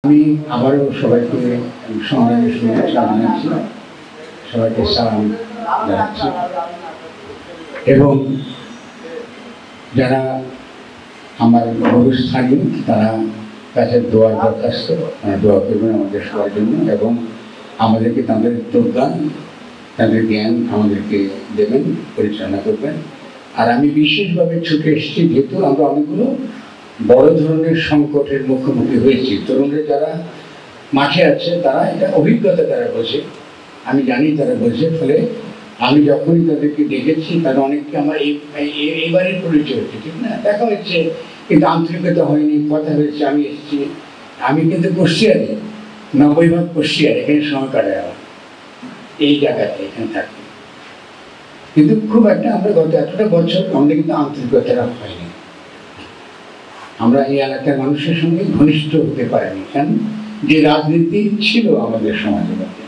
আমি আবারও সবাইকে সংগ্রামের শুভেচ্ছা জানাচ্ছি, সবাইকে সালাম জানাচ্ছি এবং যারা আমার অবস্থানীয় তারা কাছে দোয়ার দরখাস্ত দোয়া করবেন আমাদের সবার জন্য এবং আমাদেরকে তাদের যোগদান তাদের জ্ঞান আমাদেরকে দেবেন, পরিচালনা করবেন। আর আমি বিশেষভাবে ছুটে এসেছি যেহেতু আমরা অনেকগুলো বড় ধরনের সংকটের মুখোমুখি হয়েছি। তরুণরা যারা মাঠে আছে তারা এটা অভিজ্ঞতা তারা বোঝে, আমি জানি তারা বোঝে। ফলে আমি যখনই তাদেরকে দেখেছি তারা অনেককে আমার এবারের পরিচয় হচ্ছে, ঠিক না, দেখা হচ্ছে কিন্তু আন্তরিকতা হয়নি, কথা হয়েছে, আমি এসেছি। আমি কিন্তু কুষ্টিয়ারে 90% কুষ্টিয়ার, এখানে সময় কাটায় আমার এই জায়গাতে এখানে থাকি, কিন্তু খুব একটা আমরা গত এতটা বছর আমাদের কিন্তু আন্তরিকতাটা হয়নি। আমরা এই এলাকার মানুষের সঙ্গে ঘনিষ্ঠ হতে পারিনি। কেন? যে রাজনীতি ছিল আমাদের সমাজের মধ্যে,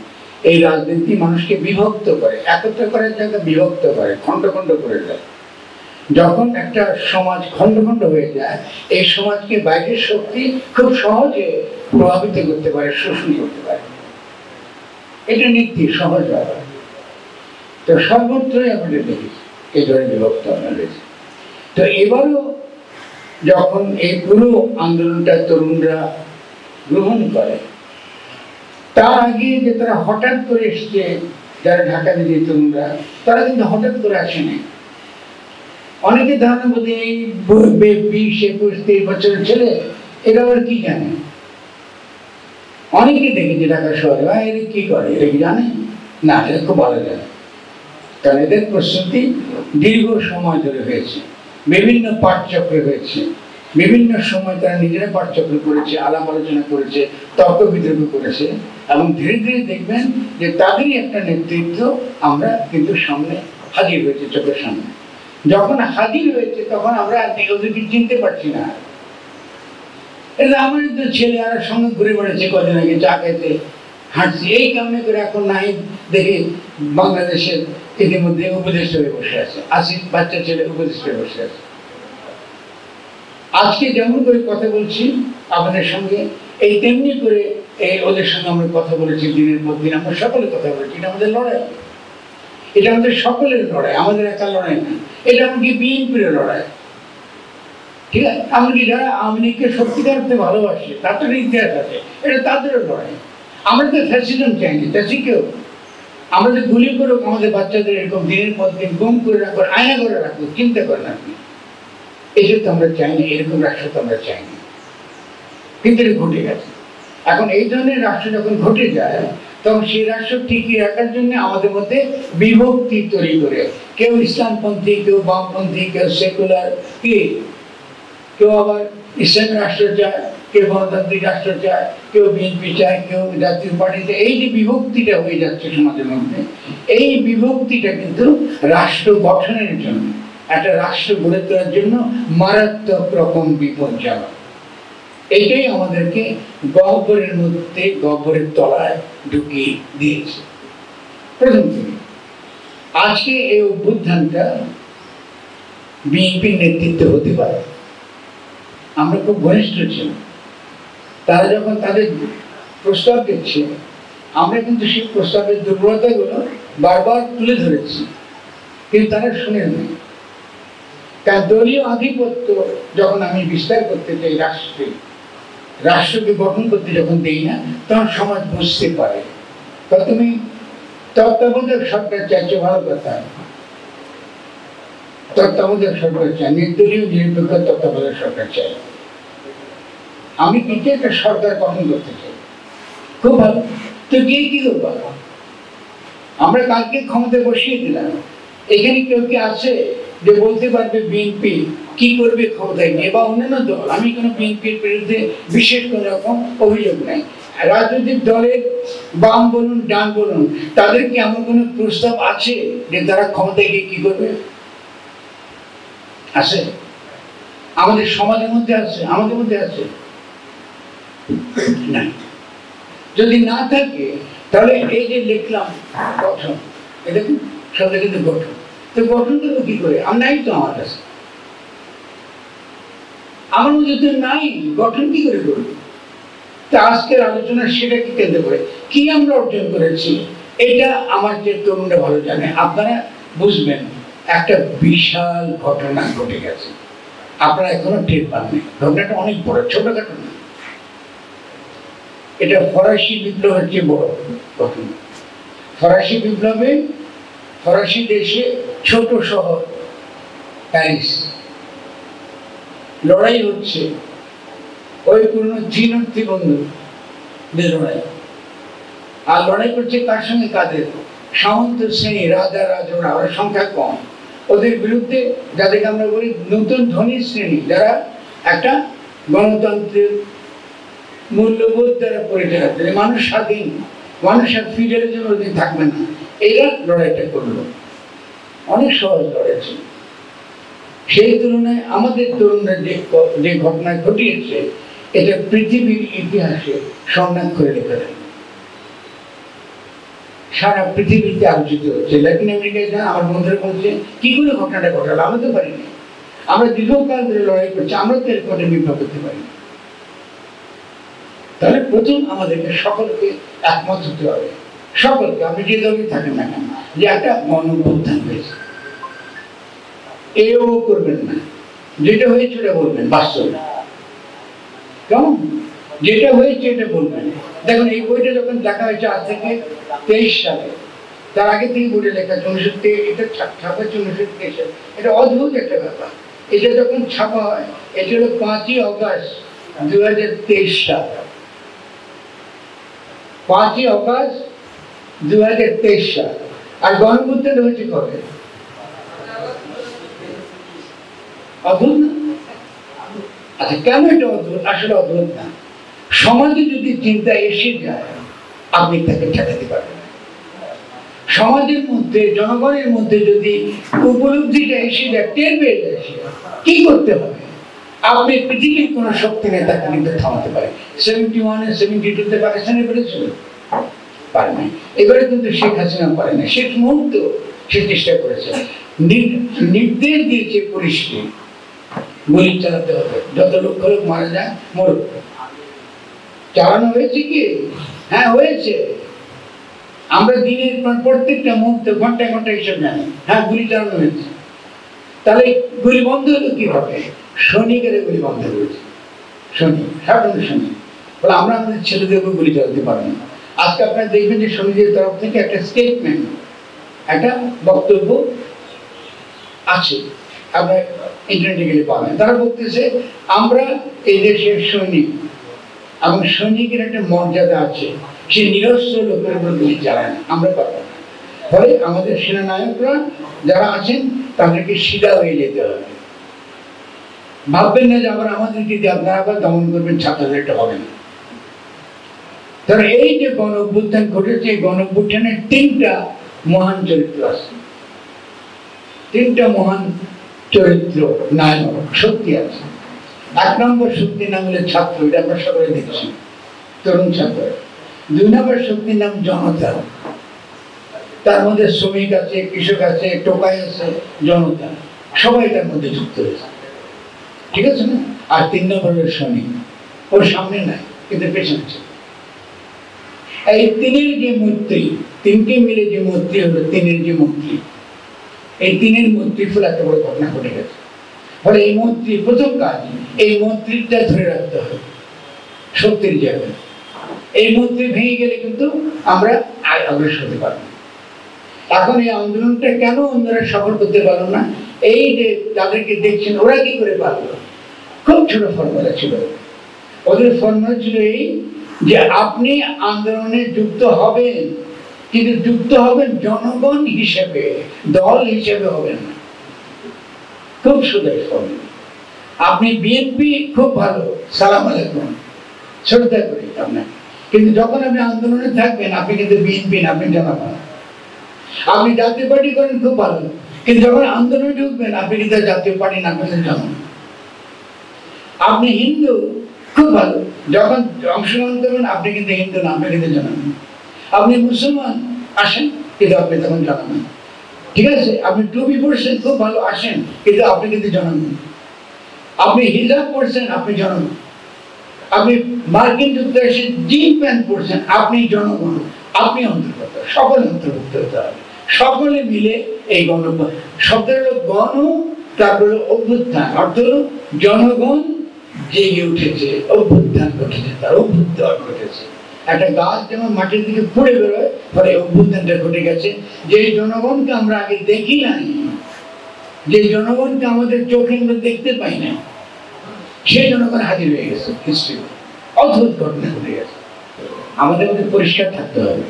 এই রাজনীতি মানুষকে বিভক্ত করে, একত্র করার জায়গা বিভক্ত করে, খণ্ড খণ্ড করে দেয়। যখন একটা সমাজ খণ্ড খণ্ড হয়ে যায়, এই সমাজকে বাইরের শক্তি খুব সহজে প্রভাবিত করতে পারে, শোষণ করতে পারে। এটা নীতি সহজ ব্যাপার। তো সর্বত্রই আমাদের দেখেছি এই ধরনের বিভক্ত আমরা রয়েছে। তো এবারও যখন এই পুরো আন্দোলনটা তরুণরা গ্রহণ করে, তার আগে যে তারা হঠাৎ করে এসছে, যারা ঢাকাতে যে তরুণরা, তারা কিন্তু হঠাৎ করে আসেনি। অনেকে ধারণা বোধ এই 20-21-23 বছরের ছেলে এরা আবার কি জানে। অনেকে দেখেছে ঢাকা শহরে, এরা কি করে, এরা কি জানে না, এরা খুব ভালো জানে। কারণ এদের প্রস্তুতি দীর্ঘ সময় ধরে হয়েছে, বিভিন্ন পাঠচক্রে হয়েছে, বিভিন্ন সময় তারা নিজেরা পাঠচক্র করেছে, আলাপ আলোচনা করেছে, তর্ক বিতর্ক করেছে এবং ধীরে ধীরে দেখবেন যে তাদেরই একটা নেতৃত্ব আমরা কিন্তু সামনে হাজির হয়েছে, চোখের সামনে। যখন হাজির হয়েছে তখন আমরা ওদেরকে চিনতে পারছি না। এটা আমাদের তো ছেলে আর সঙ্গে ঘুরে বেড়াচ্ছে, কদিন আগে চা খেতে হাঁটছি, এই কারণে করে এখন নাই দেখি বাংলাদেশের ইতিমধ্যে উপদেষ্টা হয়ে বসে আছে, 80 বাচ্চা ছেলে উপদেষ্টা হয়ে বসে আছে। আজকে যেমন করে কথা বলছি আপনাদের সঙ্গে, এই তেমনি করে এই ওদের সঙ্গে আমরা কথা বলেছি দিনের পর দিন, আমরা সকলে কথা বলেছি। এটা আমাদের লড়াই, এটা আমাদের সকলের লড়াই, আমাদের একা লড়াই না। এটা এমনকি বিএনপির লড়াই, ঠিক আছে। এমনকি যারা আওয়ামী লীগকে সত্যিকার অর্থে ভালোবাসে, তাদের ইতিহাস আছে, এটা তাদেরও লড়াই। আমরা তো ফ্যাসিজম চাইনি, চাষি কেউ আমাদের গুলি করুক, আমাদের বাচ্চাদের এরকম দিনের পর দিন গুম করে রাখবো, আয়না করে রাখবো, চিন্তা করেন আপনি। এসব তো আমরা চাইনি, এরকম রাষ্ট্র তো আমরা চাইনি, কিন্তু এটা ঘটে গেছে। এখন এই ধরনের রাষ্ট্র যখন ঘটে যায়, তখন সেই রাষ্ট্র টিকিয়ে রাখার জন্য আমাদের মধ্যে বিভক্তি তৈরি করে, কেউ ইসলামপন্থী, কেউ বামপন্থী, কেউ সেকুলার, কেউ আবার ইসলামী রাষ্ট্র চায়, কেউ গণতান্ত্রিক রাষ্ট্র চায়, কেউ বিএনপি চায়, কেউ জাতীয় পার্টি চায়। এই যে বিভক্তিটা হয়ে যাচ্ছে সমাজের মধ্যে, এই বিভক্তিটা কিন্তু রাষ্ট্র গঠনের জন্য, একটা রাষ্ট্র গড়ে তোলার জন্য মারাত্মক রকম বিপজ্জনক। এইটাই আমাদেরকে গহ্বরের মধ্যে, গহ্বরের তলায় ঢুকিয়ে দিয়েছে প্রথম থেকে। আজকে এই অভ্যুত্থানটা বিএনপির নেতৃত্বে হতে পারে। আমরা খুব ঘনিষ্ঠ ছিলাম, তারা যখন তাদের প্রস্তাব দিচ্ছে, আমরা কিন্তু সেই প্রস্তাবের দুর্বলতাগুলো বারবার তুলে ধরেছি, কিন্তু তারা শুনেনি। কারণ দলীয় আধিপত্য যখন আমি বিস্তার করতে চাই, রাষ্ট্রকে গঠন করতে যখন দেই না, তখন সমাজ বুঝতে পারে। তুমি তত্ত্বাবধায়ক সরকার চাইছো, ভালো কথা, তত্ত্বাবধায়ক সরকার চাই, নির্দলীয় নিরপেক্ষ তত্ত্বাবধায়ক সরকার চাই। আমি কিন্তু একটা সরকার গঠন করতে চাই, খুব ভালো। তো গিয়ে কি করবো? আমরা কালকে ক্ষমতায় বসিয়ে দিলাম, এখানে কেউ কি আছে যে বলতে পারবে বিএনপি কি করবে ক্ষমতায় নিয়ে, বা অন্যান্য দল? আমি কোনো বিএনপির বিরুদ্ধে বিশেষ কোনো রকম অভিযোগ নাই। রাজনৈতিক দলের বাম বলুন, ডান বলুন, তাদের কি এমন কোনো প্রস্তাব আছে যে তারা ক্ষমতায় গিয়ে কি করবে? আছে? আমাদের সমাজের মধ্যে আছে, আমাদের মধ্যে আছে না? যদি না থাকে তাহলে এই যে লিখলাম গঠন, এটা কিন্তু সবাই কিন্তু গঠন, তো গঠন করবো কি করে? আমি নাই তো, আমার কাছে আমার মধ্যে তো নাই, গঠন কি করে করবো? তা আজকের আলোচনা সেটাকে কেন্দ্র করে কি আমরা অর্জন করেছি, এটা আমার যে তরুণরা ভালো জানে। আপনারা বুঝবেন একটা বিশাল ঘটনা ঘটে গেছে, আপনারা এখনো টের পাননি। ঘটনাটা অনেক বড়, ছোটখাটো না। এটা ফরাসি বিপ্লবের চেয়ে বড় ঘটনা। ফরাসি বিপ্লবে ফরাসি দেশে ছোট শহর প্যারিস লড়াই হচ্ছে, ওই পুরনো চীনর্থী বন্ধুদের লড়াই। আর লড়াই করছে কার সঙ্গে? কাদের? সামন্ত শ্রেণী, রাজা রাজরা, ওরা সংখ্যা কম। ওদের বিরুদ্ধে যাদেরকে আমরা বলি নতুন ধনী শ্রেণী, যারা একটা গণতন্ত্রের মূল্যবোধ দ্বারা পরিচালিত, মানুষ স্বাধীন, মানুষ আর ফিডালিজম ওদের থাকবে না, এরা লড়াইটা করলো। অনেক সহজ লড়াই ছিল। সেই তুলনায় আমাদের তরুণরা যে ঘটনা ঘটিয়েছে, এটা পৃথিবীর ইতিহাসে স্বর্ণাক্ষরে লেখা যায়। সারা পৃথিবীতে আলোচিত হচ্ছে। ল্যাটিন আমেরিকায় যান, আমার বন্ধুরা বলছে কি করে ঘটনাটা ঘটালো, আমরা তো পারিনি। আমরা দীর্ঘকাল ধরে লড়াই করছি, আমরা তো এরকম বিপ্লব করতে পারি। তাহলে প্রথম আমাদেরকে সকলকে একমত হতে হবে, সকলকে, আপনি যে দলই থাকেন না কেন, যে একটা গণঅভ্যুত্থান হয়েছে। এও করবেন না, যেটা হয়েছে ওটা বলবেন, বাস্তব কেমন যেটা হয়েছে এটা বলবেন। দেখুন এই বইটা যখন লেখা হয়েছে আজ থেকে 23 সালে, তার আগে থেকে বইটা লেখা 64, এটা ছাপা 64 সালে। এটা অদ্ভুত একটা ব্যাপার। এটা যখন ছাপা হয়, এটা হলো 5ই অগাস্ট 2023 সাল। 5ই অগাস্ট 2023 সাল। আর গণঅভ্যুত্থান হয়েছে কবে? অদ্ভুত না? আচ্ছা, কেন এটা অদ্ভুত? আসলে অদ্ভুত না। সমাজে যদি চিন্তা এসে যায়, আপনি তাকে ঠেকাতে পারবেন। সমাজের মধ্যে, জনগণের মধ্যে যদি উপলব্ধিটা এসে যায়, টের পেয়ে যায়, কি করতে হবে? আপনি পৃথিবীর কোন শক্তি নেই তাকে কিন্তু থামাতে পারে। 71 72 পাকিস্তানে পেরেছিল, পারে নাই। এবারে কিন্তু শেখ হাসিনা পারে না। শেষ মুহূর্ত সে চেষ্টা করেছে, নির্দেশ দিয়েছে পুলিশকে গুলি চালাতে হবে, যত লক্ষ লোক মারা যায় মরুক। চালানো হয়েছে কি? হ্যাঁ হয়েছে। আমরা দিনের প্রত্যেকটা মুহূর্তে ঘন্টায় ঘন্টায় হিসেব জানি। হ্যাঁ, গুলি চালানো হয়েছে। তাহলে গুলি বন্ধ হলো কিভাবে? সৈনিকেরা গুলি বন্ধ করেছে। সৈনিক, সাধারণ সৈনিক বলে আমরা আমাদের ছেলেদেরকে গুলি চালাতে পারবো না। আজকে আপনারা দেখবেন যে সৈনিকদের তরফ থেকে একটা স্টেটমেন্ট, একটা বক্তব্য আছে, আপনার ইন্টারনেটে গেলে পাবেন। তারা বলতেছে আমরা এই দেশের সৈনিক, এবং সৈনিকের একটা মর্যাদা আছে, সে নিরস্ত্র লোকের উপর গুলি চালায় না, আমরা পারবো না। ফলে আমাদের সেনানায়করা যারা আছেন তাদেরকে সিধা হয়ে যেতে হবে। ভাববেন না যে আবার আমাদেরকে দিয়ে আপনারা আবার দমন করবেন, ছাত্রদের, এটা হবে না। তাহলে এই যে গণ অভ্যুত্থান ঘটেছে, এই গণ অভ্যুত্থানের 3টা মহান চরিত্র আছে, 3টা মহান চরিত্র, নায়ক শক্তি আছে। 1 নম্বর শক্তির নাম হলো ছাত্র, এটা আমরা সকলে দেখছি, তরুণ ছাত্র। 2 নম্বর শক্তির নাম জনতা, তার মধ্যে শ্রমিক আছে, কৃষক আছে, টোকাই আছে, জনতা, সবাই তার মধ্যে যুক্ত হয়েছে, ঠিক আছে না? আর 3 নম্বর হলো সৈনিক, ওর সামনে নাই কিন্তু পেছনে আছে। এই 3-এর যে মৈত্রী, 3কে মিলে যে মৈত্রী হলো 3-এর যে মৈত্রী, এই 3-এর মৈত্রীর ফলে একটা বড় ঘটনা ঘটে গেছে। ফলে এই মৈত্রী, প্রথম কাজ, এই মৈত্রীটা ধরে রাখতে হবে শক্তির জায়গায়। এই মৈত্রী ভেঙে গেলে কিন্তু আমরা অগ্রসর হতে পারবো। এখন এই আন্দোলনটা কেন অন্যরা সফল করতে পারলো না? এই যে তাদেরকে দেখছেন, ওরা কি করে পারলো? খুব ছোট ফর্মুলা ছিল ওদের। ফর্মুলা ছিল এই যে আপনি আন্দোলনে যুক্ত হবেন, কিন্তু যুক্ত হবেন জনগণ হিসেবে, দল হিসেবে হবেন না। খুব সুন্দর ফর্মুলা। আপনি বিএনপি, খুব ভালো, সালাম আলাইকুম, শ্রদ্ধা করি আপনাকে, কিন্তু যখন আপনি আন্দোলনে থাকবেন আপনি কিন্তু বিএনপি না, আপনি জনগণ। আপনি জাতীয় পার্টি করেন, খুব ভালো, কিন্তু যখন আন্দোলনে ঢুকবেন আপনি কিন্তু জাতীয় পার্টি না, আপনি জনগণ। আপনি হিন্দু, খুব ভালো, যখন অংশগ্রহণ করবেন আপনি কিন্তু হিন্দু না, আপনি কিন্তু জনগণ। আপনি মুসলমান, আসেন, কিন্তু আপনি তখন জনগণ, ঠিক আছে? আপনি টুপি পড়ছেন, খুব ভালো, আসেন, কিন্তু আপনি কিন্তু জনগণ। আপনি হিজাব পড়ছেন, আপনি জনগণ। আপনি মার্কিন যুক্তরাষ্ট্রে জিন প্যান্ট পড়ছেন, আপনি জনগণ, আপনি অন্তর্গত, সকলে অন্তর্ভুক্ত হতে হবে। সকলে মিলে এই শব্দের হলো গণ, তারপরে অভ্যুত্থান, অর্থ হলো জনগণ জেগে উঠেছে, অভ্যুত্থান ঘটেছে, তার অভ্যুত্থান ঘটেছে। একটা গাছ যেমন মাটির দিকে পড়ে বেরোয়, ফলে অভ্যুত্থানটা ঘটে গেছে। যে জনগণকে আমরা আগে দেখি নাই, যে জনগণকে আমাদের চোখে আমরা দেখতে পাই না, সেই জনগণ হাজির হয়ে গেছে হিস্ট্রি। অদ্ভুত ঘটনা ঘটে গেছে। আমাদের মধ্যে পরিষ্কার থাকতে হবে।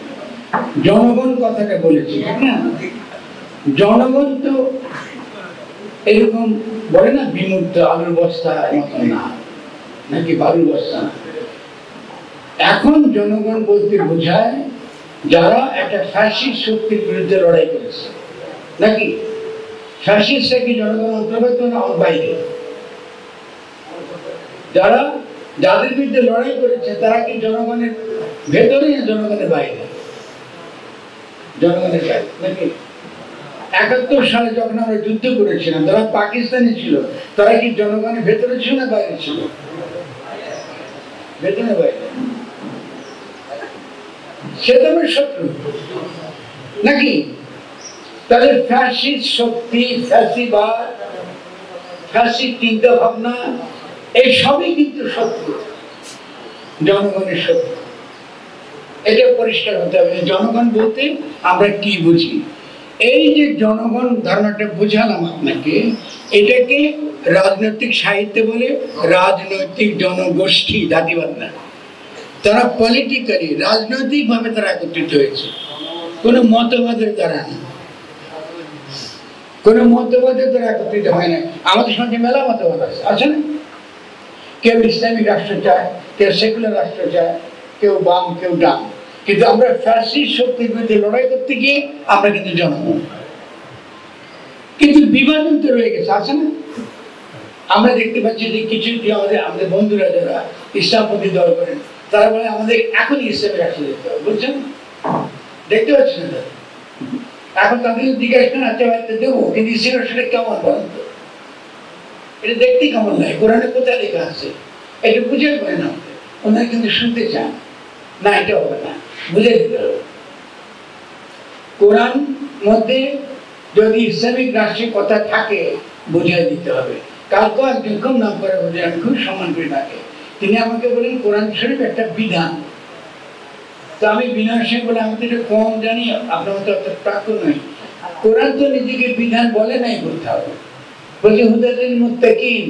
জনগণ কথাটা বলেছি, ঠিক না? জনগণ তো এরকম বলে না, বিমূর্ত আলুর বস্তা মতন না, নাকি বালুর বস্তা না। এখন জনগণ বলতে বোঝায় যারা একটা ফ্যাসিস্ট শক্তির বিরুদ্ধে লড়াই করেছে, নাকি ফ্যাসিস্টরা কি জনগণ অন্তর্গত না বাইরে? যারা যাদের বিরুদ্ধে লড়াই করেছে তারা কি জনগণের ভেতরে না জনগণের বাইরে? জনগণের বাইরে, নাকি? ৭১ সালে যখন আমরা যুদ্ধ করেছিলাম, তারা পাকিস্তানি ছিল, তারা কি জনগণের ভেতরে ছিল না বাইরে ছিল? ভেতরে, বাইরে। সে তো আমার শত্রু, নাকি? তাদের ফ্যাসিস্ট শক্তি, ফ্যাসিবাদ, ফ্যাসিস্ট চিন্তা ভাবনা, এই সবই কিন্তু শত্রু, জনগণের শত্রু। এটা পরিষ্কার হতে হবে। জনগণ বলতে আমরা কি বুঝি? এই যে জনগণ ধারণাটা বুঝালাম আপনাকে, এটাকে রাজনৈতিক সাহিত্যে বলে রাজনৈতিক জনগোষ্ঠী, জাতিবাদ না। তারা পলিটিক্যালি, রাজনৈতিক ভাবে তারা একত্রিত হয়েছে, কোনো মতবাদের দ্বারা না, কোনো মতবাদের দ্বারা একত্রিত হয় না। আমাদের সঙ্গে মেলা মতবাদ আছে না? কেউ ইসলামিক রাষ্ট্র চায়, কেউ সেকুলার রাষ্ট্র চায়, কেউ বাম, কেউ ডান। কিন্তু আমরা ফ্যাসিস্ট শক্তির বিরুদ্ধে লড়াই করতে গিয়ে আমরা কিন্তু জনগণ। কিন্তু বিভাজন তো রয়ে গেছে, আছে না? আমরা দেখতে পাচ্ছি যে কিছু আমাদের বন্ধুরা যারা ইসলামপন্থী দল করেন, তারা বলে আমাদের এখনই ইসলামের রাষ্ট্র দেখতে হবে, বুঝছেন? দেখতে পাচ্ছি না। এখন তাদের জিজ্ঞাসা করেন, আচ্ছা ভাই দেবো, কিন্তু ইসলামের রাষ্ট্রটা কেমন বলেন তো? এটা দেখতে কেমন লাগে? কোরআনে কোথায় লেখা আছে? এটা বুঝে পারে না, ওনারা কিন্তু শুনতে চান না। এটা হবে না, বুঝে দিতে হবে। কোরআন মধ্যে যদি ইসলামিক রাষ্ট্রের কথা থাকে, বুঝিয়ে দিতে হবে। কালকে একজন খুব নাম করে বুঝে, আমি খুব সম্মান করি তাকে। তিনি আমাকে বলেন কোরআন শরীফ একটা বিধান। তো আমি বিনয় সিং বলে, আমি তো এটা কম জানি, আপনার মতো অত প্রাপ্ত নই। কোরআন তো নিজেকে বিধান বলে নাই কোথাও, বলছে হুদাতুল মুত্তাকিন,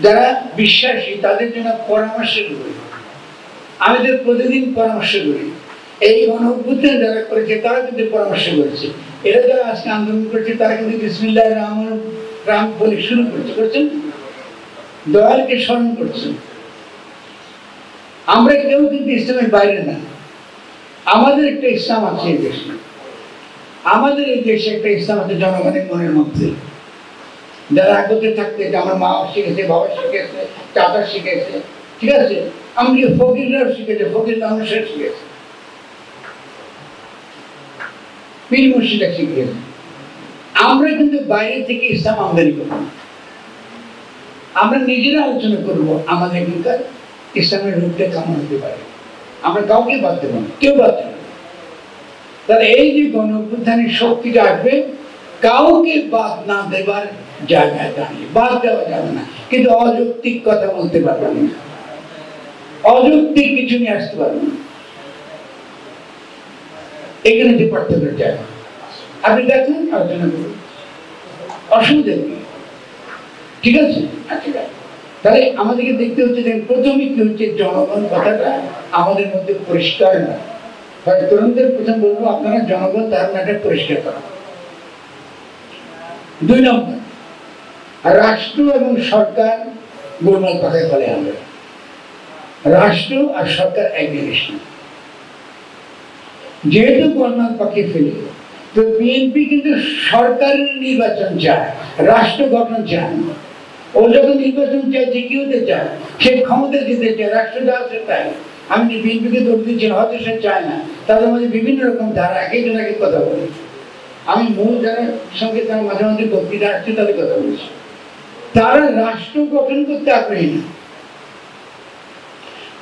যারা বিশ্বাসী তাদের জন্য পরামর্শের বই। আমি তো প্রতিদিন পরামর্শ করি। এই গণঅভ্যুত্থান যারা করেছে তারা কিন্তু পরামর্শ করেছে। এরা যারা আজকে আন্দোলন করছে তারা কিন্তু বিসমিল্লাহির রহমানির রাম বলে শুরু করছেন, দয়ালকে স্মরণ করছেন। আমরা কেউ কিন্তু ইসলামের বাইরে না। আমাদের একটা ইসলাম আছে এই দেশে, আমাদের এই দেশে একটা ইসলাম আছে জনগণের মনের মধ্যে। যারা আগতে থাকতে, আমার মা শিখেছে, বাবা শিখেছে, চাচা শিখেছে, ঠিক আছে? আমি ফকিররাও শিখেছে, ফকির মানুষের শিখেছে, পীর মুর্শিদা শিখিয়েছে। আমরা কিন্তু বাইরে থেকে ইসলাম আমদানি করব না। আমরা নিজেরা আলোচনা করব আমাদের এখানকার ইসলামের রূপটা কেমন হতে পারে। আমরা কাউকে বাদ দেব না, কেউ বাদ দেব না। তাহলে এই যে গণঅভ্যুত্থানের শক্তিটা আসবে, কাউকে বাদ না দেবার জায়গায় দাঁড়িয়ে বাদ দেওয়া যাবে না, কিন্তু অযৌক্তিক কথা বলতে পারবে না, অযৌক্তিক কিছু নিয়ে আসতে পারবে না। এখানে যে পার্থক্য জায়গা আপনি দেখেন, আলোচনা করুন, অসুবিধা নেই, ঠিক আছে? আচ্ছা, তাহলে আমাদেরকে দেখতে হচ্ছে যে প্রথমে কি হচ্ছে, জনগণ কথাটা আমাদের মধ্যে পরিষ্কার না হয়। তরুণদের প্রথম বলবো, আপনারা জনগণ ধারণাটা পরিষ্কার করা। 2 নম্বর, রাষ্ট্র এবং সরকার গোলমাল পাকায় ফেলে। আমরা রাষ্ট্র আর সরকার এক জিনিস না। যেহেতু গোলমাল পাকিয়ে ফেলে, তো বিএনপি কিন্তু সরকারের নির্বাচন চায়, রাষ্ট্র গঠন চায় না। ও যখন নির্বাচন চাইছে, কি হতে চায়? সে ক্ষমতা দিতে চায়, রাষ্ট্র দেওয়া চায়। আমি যে বিএনপিকে দোষ দিচ্ছি, হয়তো সে চায় না। তাদের মধ্যে বিভিন্ন রকম ধারা, একজন এক কথা বলে। আমি মূল যারা সঙ্গে তারা মাঝে মাঝে বক্তৃতা আসছে, তাদের কথা বলছি। তারা রাষ্ট্র গঠন করতে আগ্রহী না,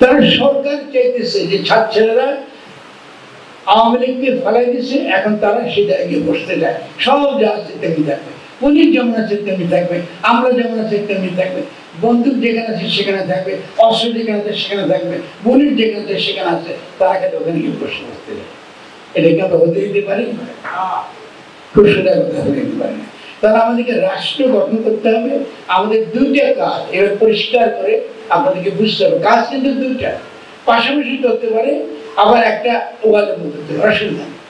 তারা সরকার চাইতেছে যে ছাত্র ছেলেরা আওয়ামী লীগকে ফেলাই দিচ্ছে, এখন তারা সে জায়গায় বসতে যায়, সব যা আছে তেমনি থাকবে, পুলিশ যেমন আছে তেমনি থাকবে, আমরা যেমন আছে তেমনি থাকবে, বন্দুক যেখানে আছে সেখানে থাকবে, অস্ত্র যেখানে আছে সেখানে থাকবে, পুলিশ যেখানে আছে সেখানে আছে, তারা খালি ওখানে গিয়ে বসে বসতে যায়। এটাকে আমরা হতে দিতে পারি? খুব সোজা কথা হতে দিতে পারি না। তাহলে আমাদেরকে রাষ্ট্র গঠন করতে হবে। আমাদের দুইটা কাজ এবার পরিষ্কার করে আপনাদেরকে বুঝতে হবে। কাজ কিন্তু দুইটা, পাশাপাশি করতে পারে, আবার একটা ওভারল্যাপ করতে পারে, অসুবিধা নেই।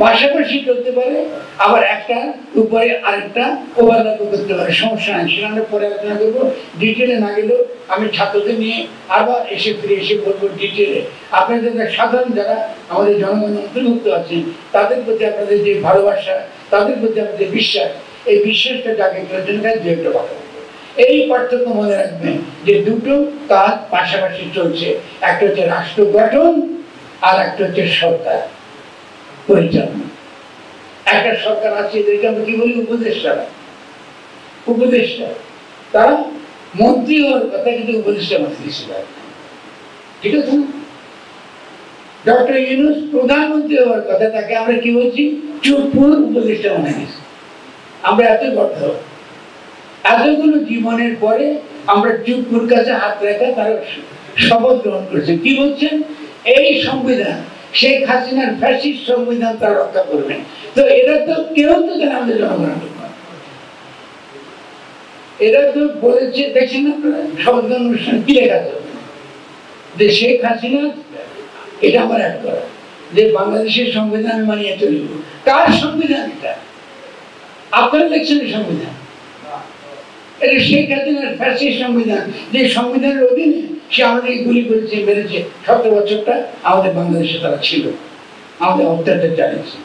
পাশাপাশি করতে পারে, আবার একটা উপরে আরেকটা ওভারল্যাপ করতে পারে, সমস্যা নাই। সেটা আমরা পরে আলোচনা করবো, ডিটেলে না গেলেও আমি ছাত্রদের নিয়ে আবার ফিরে এসে বলবো ডিটেলে। আপনাদের সাধারণ যারা আমাদের জনগণের অন্তর্ভুক্ত আছেন, তাদের প্রতি আপনাদের যে ভালোবাসা, তাদের প্রতি আপনাদের বিশ্বাস, এই বিশ্বাসটা জাগে তোলার জন্য দু একটা কথা বলবো। এই পার্থক্য মনে রাখবেন যে দুটো কাজ পাশাপাশি চলছে, একটা হচ্ছে রাষ্ট্র গঠন আর একটা হচ্ছে সরকার পরিচালনা। একটা সরকার আছে, এদেরকে আমরা কি বলি? উপদেষ্টা। উপদেষ্টা তারা মন্ত্রী হওয়ার কথা, কিন্তু উপদেষ্টা মন্ত্রী ছিল, ঠিক আছে না? ডক্টর ইউনূস প্রধানমন্ত্রী হওয়ার কথা, তাকে আমরা কি বলছি? চুপুর উপদেষ্টা মনে গেছি। আমরা এত গর্ব, এতগুলো জীবনের পরে আমরা চুপুর কাছে হাত রেখা তারা শপথ গ্রহণ করেছে। কি বলছেন? এই সংবিধান, শেখ হাসিনার ফ্যাসিস্ট সংবিধান তারা রক্ষা করবেন। তো এরা তো কেউ তো জানে আমাদের জনগণ, এরা তো বলেছে, দেখছেন আপনারা শপথ গ্রহণ অনুষ্ঠান কি লেখা আছে যে শেখ হাসিনা, এটা আমার এক করা, যে বাংলাদেশের সংবিধান আমি মানিয়ে চলব। কার সংবিধান এটা? আপনারা লিখছেন এই সংবিধান, এটা শেখ হাসিনার ফ্যাসিস্ট সংবিধান, যে সংবিধানের অধীনে সে আমাদেরকে গুলি করেছে, মেরেছে। 17 বছরটা আমাদের বাংলাদেশে তারা ছিল, আমাদের অত্যাচার চালিয়েছে।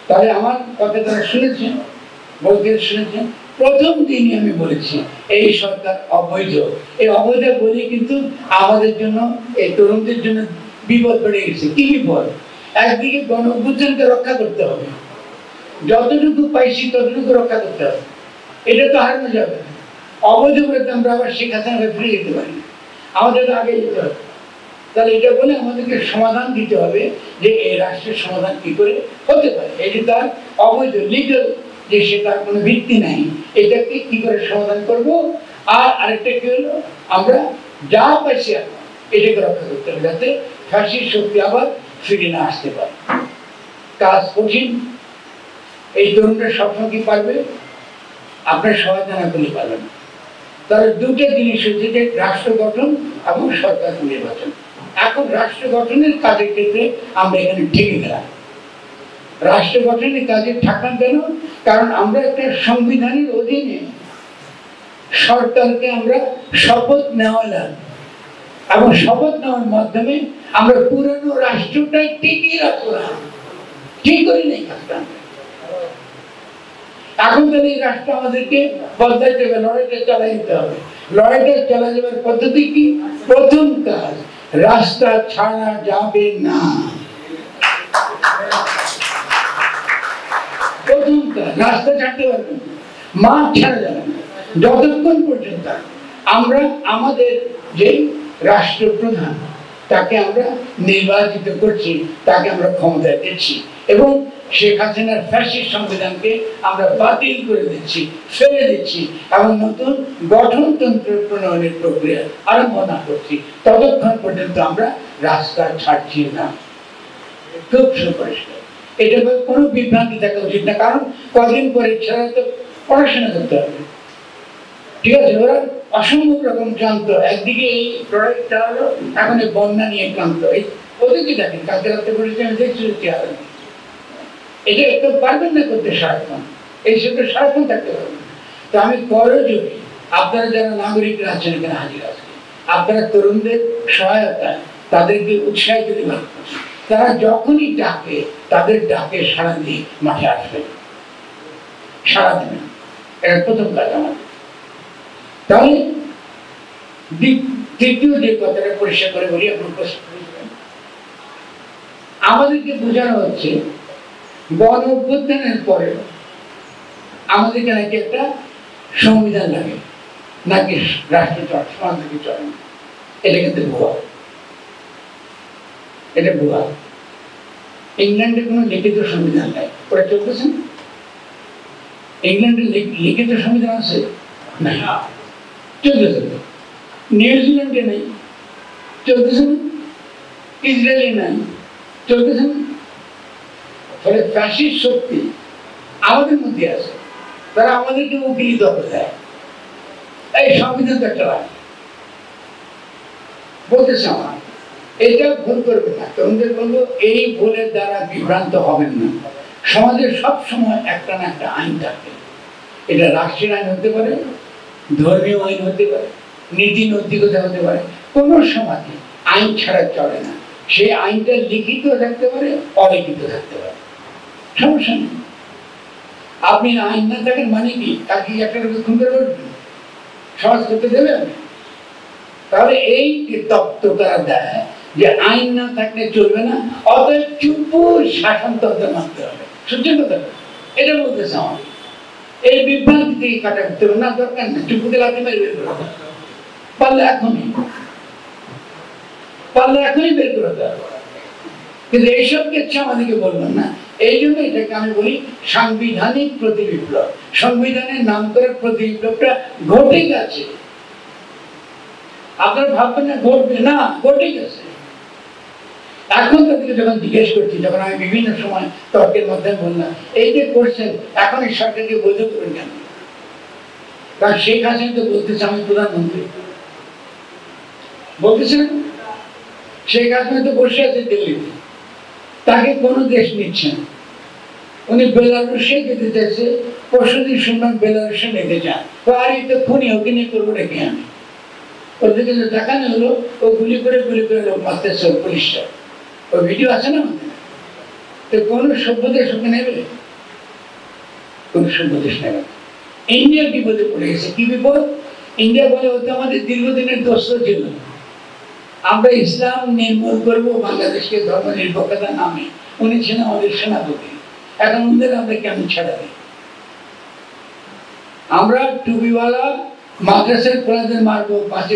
তাহলে আমার কথা তারা শুনেছেন, বলতে শুনেছেন। প্রথম দিনই আমি বলেছি এই সরকার অবৈধ। এই অবৈধ বলে কিন্তু আমাদের জন্য, এই তরুণদের জন্য বিপদ বেড়ে গেছে। কি বিপদ? একদিকে গণ অভ্যুত্থানকে রক্ষা করতে হবে, যতটুকু পাইছি ততটুকু রক্ষা করতে হবে, এটা তো হারানো যাবে না। অবৈধ করে তো আমরা আবার শেখ হাসিনাকে ফিরে যেতে পারি না, আমাদের তো আগে যেতে হবে। তাহলে এটা বলে আমাদেরকে সমাধান দিতে হবে যে এই রাষ্ট্রের সমাধান কি করে হতে পারে। এই যে তার অবৈধ লিগাল, যে সে তার কোনো ভিত্তি নাই, এটাকে কি করে সমাধান করব। আর আরেকটা কি হলো, আমরা যা পাইছি এটাকে রক্ষা করতে হবে, যাতে ফ্যাসিস্ট শক্তি আবার ফিরে না আসতে পারে। কাজ কঠিন, এই তরুণরা সবসময় কি পারবে? আপনার সহায়তা না করলে পারবে না। তাহলে দুটো জিনিস হচ্ছে যে রাষ্ট্র গঠন এবং সরকার নির্বাচন। এখন রাষ্ট্র গঠনের কাজের ক্ষেত্রে আমরা এখানে ঠেকে গেলাম। রাষ্ট্র গঠনের কাজে ঠাকুর কেন? কারণ আমরা একটা সংবিধানের অধীনে সরকারকে আমরা শপথ নেওয়ালাম, এবং শপথ নেওয়ার মাধ্যমে আমরা পুরনো রাষ্ট্রটাই টিকিয়ে রাখলাম। ঠিক করি নাই কাজটা। এখন তাহলে এই রাষ্ট্র আমাদেরকে বদলাইতে হবে, লড়াইটা চালাই দিতে হবে। লড়াইটা চালা যাবার পদ্ধতি কি? প্রথম কাজ, রাস্তা ছাড়া যাবে না। প্রথম কাজ, রাস্তা ছাড়তে পারবে না, মাঠ ছাড়া যাবে না, যতক্ষণ পর্যন্ত আমরা আমাদের যে রাষ্ট্রপ্রধান তাকে আমরা নির্বাচিত করছি, তাকে আমরা ক্ষমতায় দিচ্ছি, এবং শেখ হাসিনার ফ্যাসিস্ট সংবিধানকে আমরা বাতিল করে দিচ্ছি, ফেলে দিচ্ছি, এবং নতুন গঠনতন্ত্র প্রণয়নের প্রক্রিয়া আরম্ভ না করছি, ততক্ষণ পর্যন্ত আমরা রাস্তা ছাড়ছি না। খুব সুপরিষ্কার, এটা কোনো বিভ্রান্তি থাকা উচিত না। কারণ কদিন পরে ছেড়ে তো পড়াশোনা করতে হবে, ঠিক আছে? ওরা অসম্ভব রকম ক্লান্ত। একদিকে এই প্রোডাক্টটা হলো, এখন বন্যা নিয়ে ক্লান্ত। এই ওদেরকে দেখেন, কালকে রাতে বলেছি আমি দেখছি চেহারা, এটা একটু পারবেন না করতে সারাক্ষণ, এই সেটা সারাক্ষণ থাকতে পারবেন। তো আমি করজোড়ে আপনারা যারা নাগরিকরা আছেন এখানে হাজির আছেন, আপনারা তরুণদের সহায়তা, তাদেরকে উৎসাহিত দেবেন। তারা যখনই ডাকে, তাদের ডাকে সাড়া দিয়ে মাঠে আসবেন, সাড়া দেবেন। এটা প্রথম কাজ আমাদের। তাহলে তৃতীয় যে কথাটা পরিষ্কার করে বলি, আপনার প্রশ্ন আমাদেরকে বোঝানো হচ্ছে গণ অভ্যুত্থানের পরে আমাদেরকে নাকি একটা সংবিধান লাগে, নাকি রাষ্ট্র চলে, সমাজ থেকে চলে। এটা কিন্তু ভুয়া, এটা ভুয়া। ইংল্যান্ডে কোনো লিখিত সংবিধান নেই, ওরা চলতেছে না। ইংল্যান্ডে লিখিত সংবিধান আছে না, চলতেছে না। নিউজিল্যান্ডে নেই, চলতেছে না। ইসরায়েলে নাই, চলতেছে না। ফলে ফ্যাসিস্ট শক্তি আমাদের মধ্যে আছে, তারা আমাদেরকে উকিলিত করে দেয়। এই সংবিধান তো একটা রায় বলতেছে আমার, এটা ভুল করবে না। তরুণদের বলবো, এই ভুলের দ্বারা বিভ্রান্ত হবেন না। সমাজের সব সময় একটা না একটা আইন থাকে। এটা রাষ্ট্রীয় আইন হতে পারে, ধর্মীয় আইন হতে পারে, নীতি নৈতিকতা হতে পারে। কোন সমাজে আইন ছাড়া চলে না। সেই আইনটা লিখিত থাকতে পারে, অলিখিত থাকতে পারে, সমস্যা নেই। আপনি আইন না থাকেন মানে কি, তাকে একটা লোক খুন করে বলবেন, সমাজ করতে দেবে আপনি? তাহলে এই যে তত্ত্ব তারা দেয় যে আইন না থাকলে চলবে না, অতএব চুপ শাসনতন্ত্র মানতে হবে। সহ্য কথা, এটা বলতেছে আমার। এই বিভ্রান্তি থেকে কাটা করতে হবে না, দরকার না। চুপুকে লাথি মেরে বের করে পারলে এখনই বের করে দেওয়া। কিন্তু এইসব কিছু আমাদেরকে বলবেন না। এই জন্য এটাকে আমি বলি সাংবিধানিক প্রতিবিপ্লব। সংবিধানের নাম করে প্রতিবিপ্লবটা ঘটে গেছে। আপনারা ভাববেন না ঘটবে না, ঘটে গেছে। এখন তাদেরকে যখন জিজ্ঞেস করছি, যখন আমি বিভিন্ন সময় তর্কের মাধ্যমে বললাম, এই যে করছেন এখন এই সরকারকে বৈধ করবেন কেন? কারণ শেখ হাসিনা তো বলতেছে আমি প্রধানমন্ত্রী, বলতেছেন। শেখ হাসিনা তো বসে আছে দিল্লিতে, তাকে কোনো দেশ নিচ্ছে না। উনি বেলারুশে যেতে চাইছে, পরশুদিন শুনলাম বেলারুশে নিতে চান। তো আর এই তো খুনি, ওকে নিয়ে করবো রেখে আমি। ওদেরকে দেখানো হলো, ও গুলি করে লোক মারতেছে পুলিশরা। ওই ভিডিও আছে না আমাদের। তো কোন সভ্য দেশ ওকে নেবে? কোন সভ্য দেশ নেবে? ইন্ডিয়া বিপদে পড়ে গেছে। কি বিপদ? ইন্ডিয়া বলে ও তো আমাদের দীর্ঘদিনের দোস্ত ছিল, আমরা ইসলাম নির্মূল করবো বাংলাদেশকে ধর্ম নিরপেক্ষতার নামে। উনি ছিলেন আমাদের সেনাপতি। এখন ওদের আমরা কেমন ছাড়া দিই? আমরা টুপিওয়ালা মাদ্রাসার কোলাদের মারবো, পাঁচে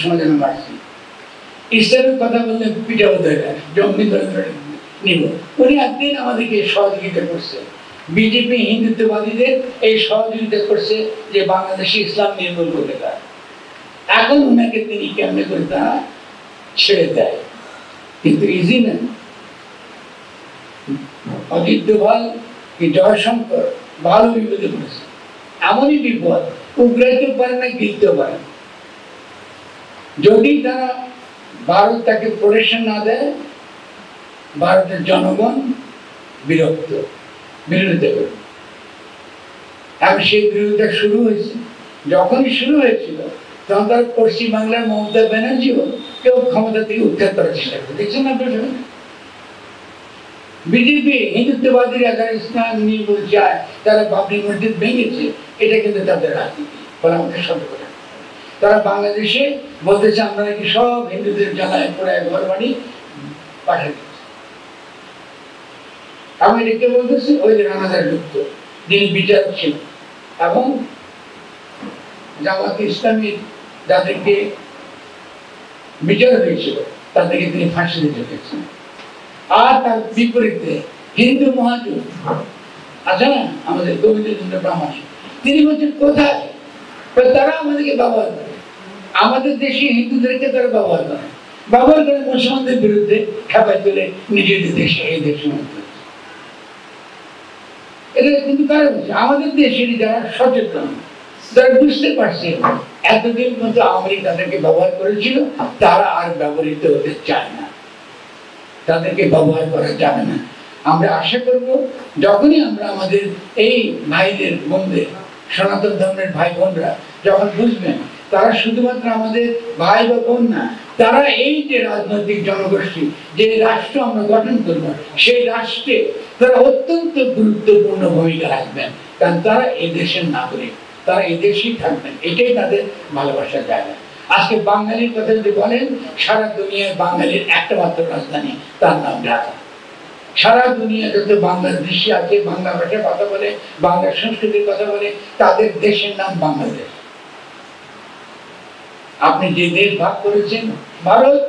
সমাজে মারছি। ইসলামের কথা বললে পিঠা হতে হয়, জঙ্গি ধরে নিব। উনি একদিন আমাদেরকে সহযোগিতা করছে, বিজেপি হিন্দুত্ববাদীদের এই সহযোগিতা করছে যে বাংলাদেশে ইসলাম নির্মূল করবে। তার এখন উনাকে তিনি কেমনে করে তারা ছেড়ে দেয়, কিন্তু ইজি না। অজিত ডোভাল কি জয়শঙ্কর ভালো বিপদে পড়েছে। এমনই বিপদ উগড়াইতেও পারে না, গিলতেও পারে না। যদি তারা ভারত তাকে প্রোটেকশন না দেয়, ভারতের জনগণ বিরক্ত, বিরোধিতা করবে। এখন সেই বিরোধিতা শুরু হয়েছে। যখনই শুরু হয়েছিল তখন তার পশ্চিম বাংলার মমতা ব্যানার্জিও কেউ ক্ষমতা থেকে উদ্ধার করার চেষ্টা করে। দেখছেন না আপনার? বিজেপি হিন্দুত্ববাদীরা যারা ইসলাম নির্মূল চায়, তারা বাবরি মসজিদ ভেঙেছে, এটা কিন্তু তাদের রাজনীতি। বলে আমাদের সতর্ক করে তারা বাংলাদেশে বলতেছে আমরা নাকি সব হিন্দুদের জ্বালায় পোড়ায় ঘর বাড়ি পাঠিয়ে দিচ্ছে। আমি এটাকে বলতেছি ওই যে রানাদার যুক্ত, যিনি বিচারক ছিলেন এবং জামাত ইসলামীর যাদেরকে বিচার হয়েছিল তাদেরকে তিনি ফাঁসি দিতে চেয়েছেন। আর তার বিপরীতে হিন্দু মহাজুর আছে না আমাদের গোবিন্দচন্দ্র ব্রাহ্মণী, তিনি বলছেন কোথায়? তারা আমাদেরকে ব্যবহার করে, আমাদের দেশে হিন্দুদেরকে তারা ব্যবহার করে মুসলমানদের বিরুদ্ধে খেপায় তুলে নিজেদের দেশে এই দেশের মধ্যে। এটা কিন্তু কারণ হচ্ছে আমাদের দেশের যারা সচেতন, তারা বুঝতে পারছে এতদিন পর্যন্ত আওয়ামী তাদেরকে ব্যবহার করেছিল, তারা আর ব্যবহৃত হতে চায় না, তাদেরকে ব্যবহার করা যাবে না। আমরা আশা করব যখনই আমরা আমাদের এই ভাইদের বোনদের, সনাতন ধর্মের ভাই বোনরা যখন বুঝবেন তারা শুধুমাত্র আমাদের ভাই বা বোন না, তারা এই যে রাজনৈতিক জনগোষ্ঠী, যে রাষ্ট্র আমরা গঠন করব, সেই রাষ্ট্রে তারা অত্যন্ত গুরুত্বপূর্ণ ভূমিকা রাখবেন। কারণ তারা এই দেশের নাগরিক, তারা এই দেশেই থাকবেন, এটাই তাদের ভালোবাসার জায়গা। আজকে বাঙালির কথা যদি বলেন, সারা দুনিয়ায় বাঙালির একটা মাত্র রাজধানী, তার নাম ঢাকা। সারা দুনিয়া যত বাংলাদেশি আছে, বাংলা ভাষায় কথা বলে, বাংলা সংস্কৃতির কথা বলে, তাদের দেশের নাম বাংলাদেশ। আপনি যে দেশ ভাগ করেছেন ভারত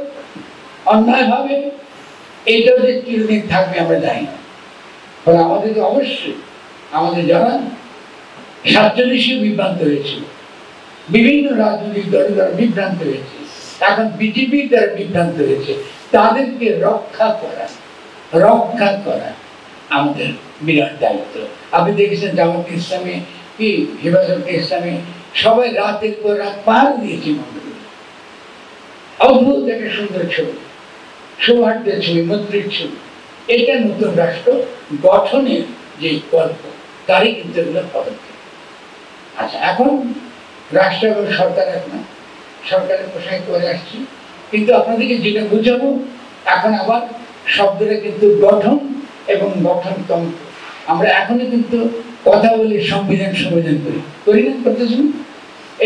অন্যায়ভাবে, এটাও যে চিরদিন থাকবে আমরা জানি না। ফলে আমাদেরকে অবশ্যই আমাদের যারা 47 বিভ্রান্ত হয়েছিল, বিভিন্ন রাজনৈতিক দলের দ্বারা বিভ্রান্ত হয়েছে, এখন বিজেপির দ্বারা বিভ্রান্ত হয়েছে, তাদেরকে রক্ষা করা আমাদের বিরাট দায়িত্ব। আপনি দেখেছেন জামাত ইসলামে কি হেফাজত ইসলামে সবাই রাতের পর রাত পাহাড় দিয়েছে মন্দিরে। অদ্ভুত একটা সুন্দর ছবি, সৌহার্দ্যের ছবি, মৈত্রীর ছবি। এটা নতুন রাষ্ট্র গঠনের যে গল্প, তারই কিন্তু এগুলো পদক্ষেপ। আচ্ছা, এখন রাষ্ট্র এবং সরকার এখন সরকারের পোশাক করে আসছি, কিন্তু আপনাদেরকে যেটা বুঝাবো এখন আবার শব্দটা কিন্তু গঠন এবং গঠনতন্ত্র। আমরা এখনো কিন্তু কথা বলি সংবিধান করি না, করতেছি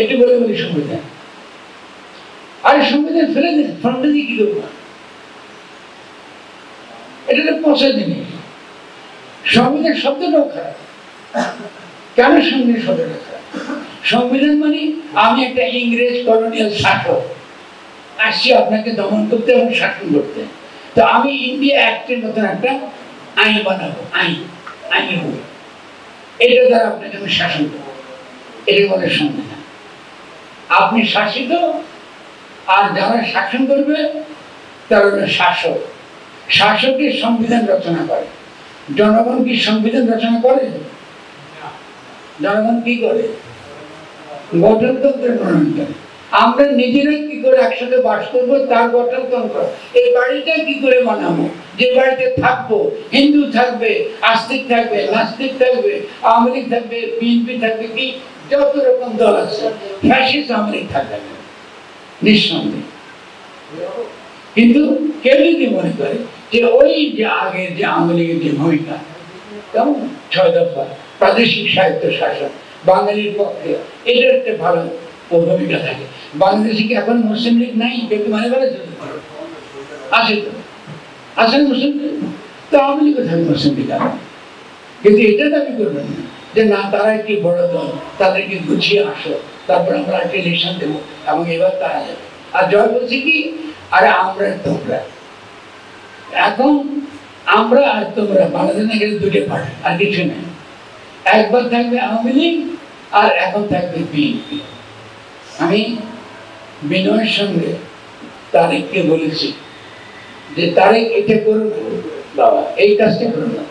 একটু বলে বলি সংবিধান। আর সংবিধান ফেলে দেন, ফ্রন্টে দিয়ে কি করবো? এটা একটা পচা জিনিস। সংবিধান শব্দটাও খারাপ। কেন সংবিধান শব্দটা খারাপ? সংবিধান মানে আমি একটা ইংরেজ কলোনিয়াল শাসক আসছি আপনাকে দমন করতে এবং শাসন করতে, তো আমি ইন্ডিয়া অ্যাক্টের মতন একটা আইন বানাবো, আইনের বই, এটা দ্বারা আপনাকে আমি শাসন করবো। এটা বলে সংবিধান। আপনি শাসিত, আর যারা শাসন করবে তারা হলো শাসক। শাসকের সংবিধান রচনা করে। জনগণ কি সংবিধান রচনা করে? জনগণ কি করে? গঠনতন্ত্রের প্রণয়ন করে। আমরা নিজেরা কি করে একসাথে বাস করবো তার গঠনতন্ত্র। এই বাড়িটা কি করে বানাবো, যে বাড়িতে থাকবো হিন্দু থাকবে, আস্তিক থাকবে, নাস্তিক থাকবে, আওয়ামী লীগ থাকবে, বিএনপি থাকবে, কি যত রকম দল আছে, ফ্যাসিস্ট আওয়ামী লীগ থাকবে নিঃসন্দেহে। কিন্তু কেউ যদি মনে করে যে ওই যে আগের যে আওয়ামী লীগের যে ভূমিকা, কেমন 6 দফা প্রাদেশিক স্বায়ত্ত শাসন বাঙালির পক্ষে, এটার একটা ভালো ভূমিকা থাকে। বাংলাদেশে কি এখন মুসলিম লীগ নাই? কেউ মানে বলে আছে, তো আছে মুসলিম লীগ, তো আওয়ামী লীগও থাকে মুসলিম লীগ। কিন্তু এটা দাবি করবেন না যে না তারা একটি বড় দল, তাদেরকে গুছিয়ে আসো, তারপর আমরা একটা ইলেকশন দেবো এবং এবার তারা যাবে। আর জয় বলছি কি, আরে আমরা তোমরা, এখন আমরা আর তোমরা, বাংলাদেশে গেলে দুটো পার্টি, আর কিছু নেই। একবার থাকবে আওয়ামী লীগ আর এখন থাকবে বিএনপি। আমি বিনয়ের সঙ্গে তারেককে বলেছি যে তারেক এটা করুন বাবা, এই কাজটা করুন না,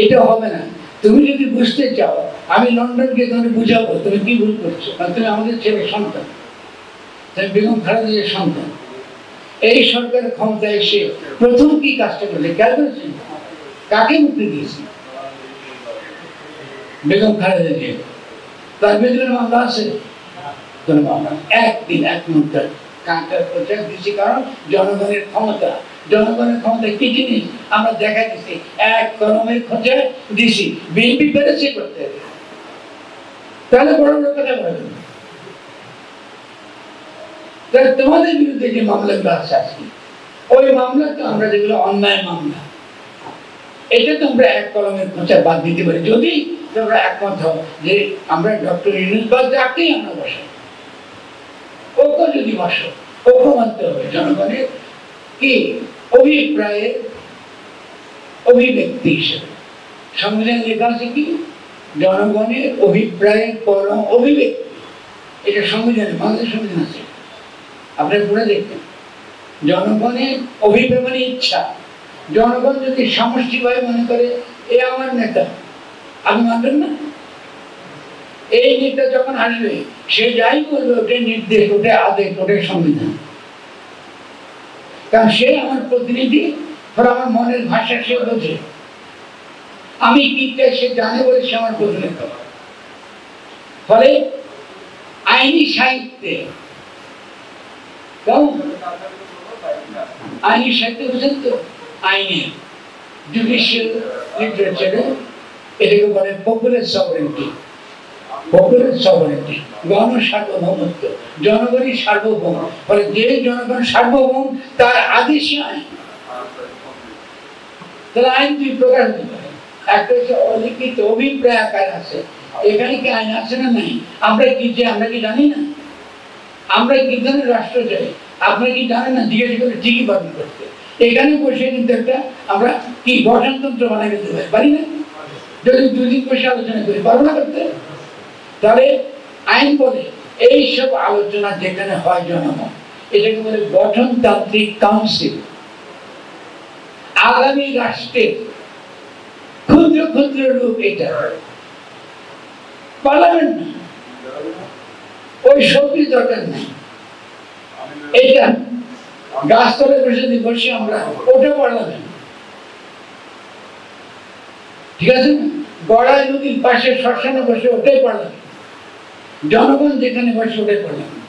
এটা হবে না। তুমি যদি বুঝতে চাও, আমি লন্ডনকে তোমাকে বুঝাবো তুমি কি ভুল করছো। তুমি আমাদের ছেলে সন্তান, তুমি বেগম খালেদা জিয়ার সন্তান। এই সরকার ক্ষমতায় এসে প্রথম কি কাজটা করলে, কেন করেছেন? কাকে মুক্তি দিয়েছে? বেগম খালেদা জিয়া। তার বিরুদ্ধে মামলা আছে, একদিন এক মুহূর্তে কাঁটার প্রচার দিচ্ছি, কারণ জনগণের ক্ষমতা। জনগণের ক্ষমতা কি জিনিস আমরা দেখাই দিচ্ছি, এক কলমের খোঁজে দিছি। বিএনপি পেরেছে করতে, তাহলে বড় বড় কথা বলবেন। তাহলে তোমাদের বিরুদ্ধে যে মামলাগুলো আছে আজকে, ওই মামলা তো আমরা যেগুলো অন্যায় মামলা, এটা তো আমরা এক কলমের খোঁজা বাদ দিতে পারি, যদি তোমরা একমত হও যে আমরা ডক্টর ইউনূস বা যাকেই আমরা বসাই, ওকে যদি বসো, ওকে মানতে হবে। জনগণের কি অভিপ্রায়ের অভিব্যক্তি হিসেবে সংবিধান লেখা আছে কি, জনগণের অভিপ্রায়ের পরম অভিব্যক্তি। এটা সংবিধানে, বাংলাদেশ সংবিধান আছে, আপনারা পড়ে দেখবেন। জনগণের অভিপ্রায় মানে ইচ্ছা। জনগণ যদি সামষ্টিকভাবে মনে করে এ আমার নেতা, আপনি মানবেন না? এই নেতা যখন আসবে, সে যাই করবে ওটাই নির্দেশ, ওটাই আদেশ, ওটাই সংবিধান। কারণ সে আমার প্রতিনিধি, আমার মনের ভাষা সে বোঝে, আমি কি চাই সে জানে বলে সে আমার প্রতিনিধি। ফলে আইনি সাহিত্যে, আইনি সাহিত্য বুঝেন তো, আইনের জুডিশিয়াল লিটারেচারে এটাকে বলে পপুলার সভারেন্টি। পপুলার সভারেন্টি, গণ সার্বভৌমত্ব, জনগণই সার্বভৌম। ফলে যে জনগণ সার্বভৌম তার আদেশই আইন। তাহলে আইন দুই প্রকার হতে পারে, একটা হচ্ছে অলিখিত অভিপ্রায় আকার আছে। এখানে কি আইন আছে না নাই আমরা কি জানি না? আমরা কি ধরনের রাষ্ট্র চাই আপনারা কি জানেন না? জিজ্ঞেস করলে ঠিকই পাবেন করতে। এখানে বসে কিন্তু একটা আমরা কি গঠনতন্ত্র বানিয়ে ফেলতে পারি না? যদি দুদিন বসে আলোচনা করি পারবো না করতে? তাহলে আইন বলে এইসব আলোচনা যেখানে হয় জনমত, এটাকে বলে গঠনতান্ত্রিক কাউন্সিল। আগামী রাষ্ট্রের ক্ষুদ্র ক্ষুদ্র রূপ এটা পার্লামেন্ট না, ওই শক্তির দরকার নেই। এটা গাছতলে বসে বসে আমরা ওটা পার্লামেন্ট, ঠিক আছে না? গড়াই নদীর পাশে শ্মশানে বসে ওটাই পার্লামেন্ট, জনগণ যেখানে বসে ওটাই পার্লামেন্ট,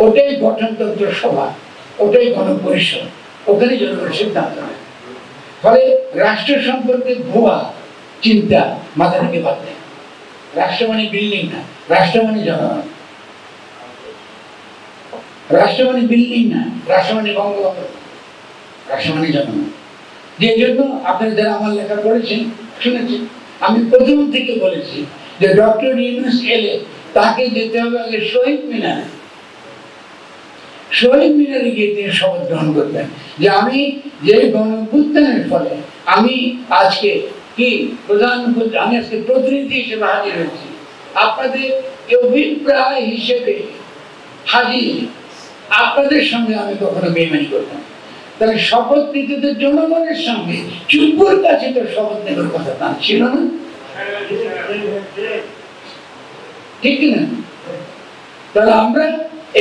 ওটাই গঠনতন্ত্র সভা, ওটাই গণপরিষদ, ওখানে জনগণের সিদ্ধান্ত নেয়। ফলে রাষ্ট্র সম্পর্কে ভুয়া চিন্তা মাথা থেকে বাদ দেয়। রাষ্ট্র মানে বিল্ডিং না, রাষ্ট্র মানে জনগণ। রাষ্ট্র মানে বিল্ডিং না, রাষ্ট্র মানে বঙ্গবন্ধু, রাষ্ট্র মানে জনগণ। যে জন্য আপনারা যারা আমার লেখা পড়েছেন শুনেছেন, আমি প্রথম থেকে বলেছি যে ডক্টর ইউনূস এলে তাকে যেতে হবে আগে শহীদ মিনারে। শহীদ মিনারে গিয়ে তিনি শপথ গ্রহণ করবেন যে আমি যে গণঅভ্যুত্থানের ফলে আমি আজকে কি প্রধানমন্ত্রী, আমি আজকে প্রতিনিধি হিসেবে হাজির হয়েছি, আপনাদের অভিপ্রায় হিসেবে হাজির, আপনাদের সঙ্গে আমি কখনো বেইমানি করব না। তাহলে শপথ নিতে তো জনগণের সঙ্গে চুপুর কাছে তো শপথ নেবার কথা তা ছিল না, ঠিক না? তাহলে আমরা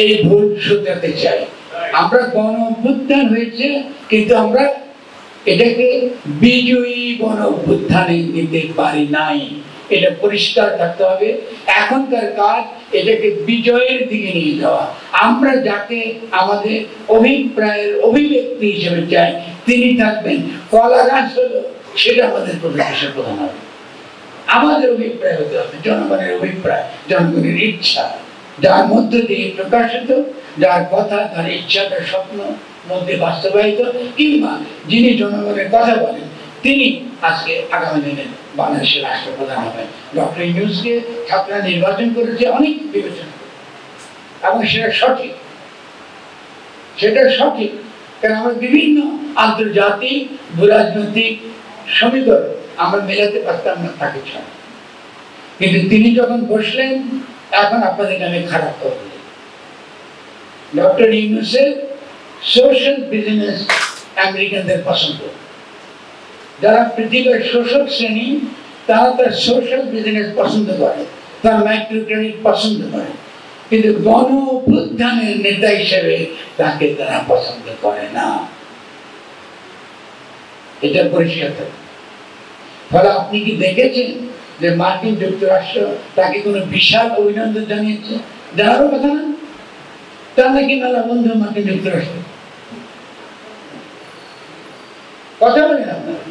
এই ভুল শুধরাতে চাই। আমরা গণ অভ্যুত্থান হয়েছে, কিন্তু আমরা এটাকে বিজয়ী গণ অভ্যুত্থানে নিতে পারি নাই, এটা পরিষ্কার থাকতে হবে। এখনকার কাজ এটাকে বিজয়ের দিকে নিয়ে যাওয়া। আমরা যাকে আমাদের অভিপ্রায়ের অভিব্যক্তি হিসেবে চাই তিনি থাকবেন। কলা গাছ হলো সেটা আমাদের প্রতিষ্ঠা প্রধান হবে। আমাদের অভিপ্রায় হতে হবে জনগণের অভিপ্রায়, জনগণের ইচ্ছা, যার মধ্য দিয়ে প্রকাশিত, যার কথা, তার ইচ্ছা, তার স্বপ্ন মধ্যে বাস্তবায়িত, কিংবা যিনি জনগণের কথা বলেন তিনি আজকে আগামী দিনে বাংলাদেশের রাষ্ট্রপ্রধান হবেন। ডক্টর ইউনূসকে ছাত্ররা নির্বাচন করেছে অনেক বিবেচনা, এবং সেটা সঠিক, সেটা সঠিক। কারণ আমরা বিভিন্ন আন্তর্জাতিক ভূরাজনৈতিক সমীকরণ আমরা মেলাতে পারতাম না তাকে ছাড়া। কিন্তু তিনি যখন বসলেন, এখন আপনাদেরকে আমি খারাপ করে দিই, ডক্টর ইউনূসের সোশ্যাল বিজনেস আমেরিকানদের পছন্দ। যারা পৃথিবীর শোষক শ্রেণী তারা তার সোশ্যাল বিজনেস পছন্দ করে, তার মাইক্রো ক্রেডিট পছন্দ করে, কিন্তু গণ অভ্যুত্থানের নেতা হিসেবে তাকে তারা পছন্দ করে না। এটা পরিষ্কার থাকে। ফলে আপনি কি দেখেছেন যে মার্কিন যুক্তরাষ্ট্র তাকে কোনো বিশাল অভিনন্দন জানিয়েছে? জানারও কথা না, তার নাকি মেলা বন্ধু মার্কিন যুক্তরাষ্ট্র। কথা বলেন আপনারা,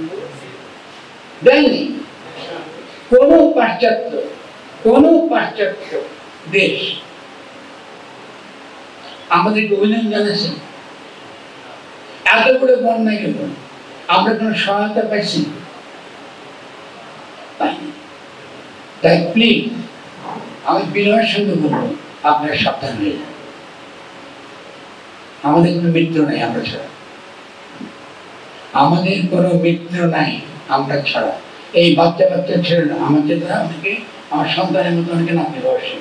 দেয়নি। কোন পাশ্চাত্য দেশ আমাদেরকে অভিনন্দন জানিয়েছে? এত করে বন্যা গেল, আমরা কোনো সহায়তা পাইছি? তাই প্লিজ আমি বিনয়ের সঙ্গে বলবো, আপনারা সাবধান হয়ে যান। আমাদের কোনো মিত্র নাই আমরা ছাড়া, আমাদের কোনো মিত্র নাই আমরা ছাড়া। এই বাচ্চা বাচ্চা ছেলেরা আমাদের দ্বারা অনেকে, আমার সন্তানের মতো অনেকে নাতি বয়সে,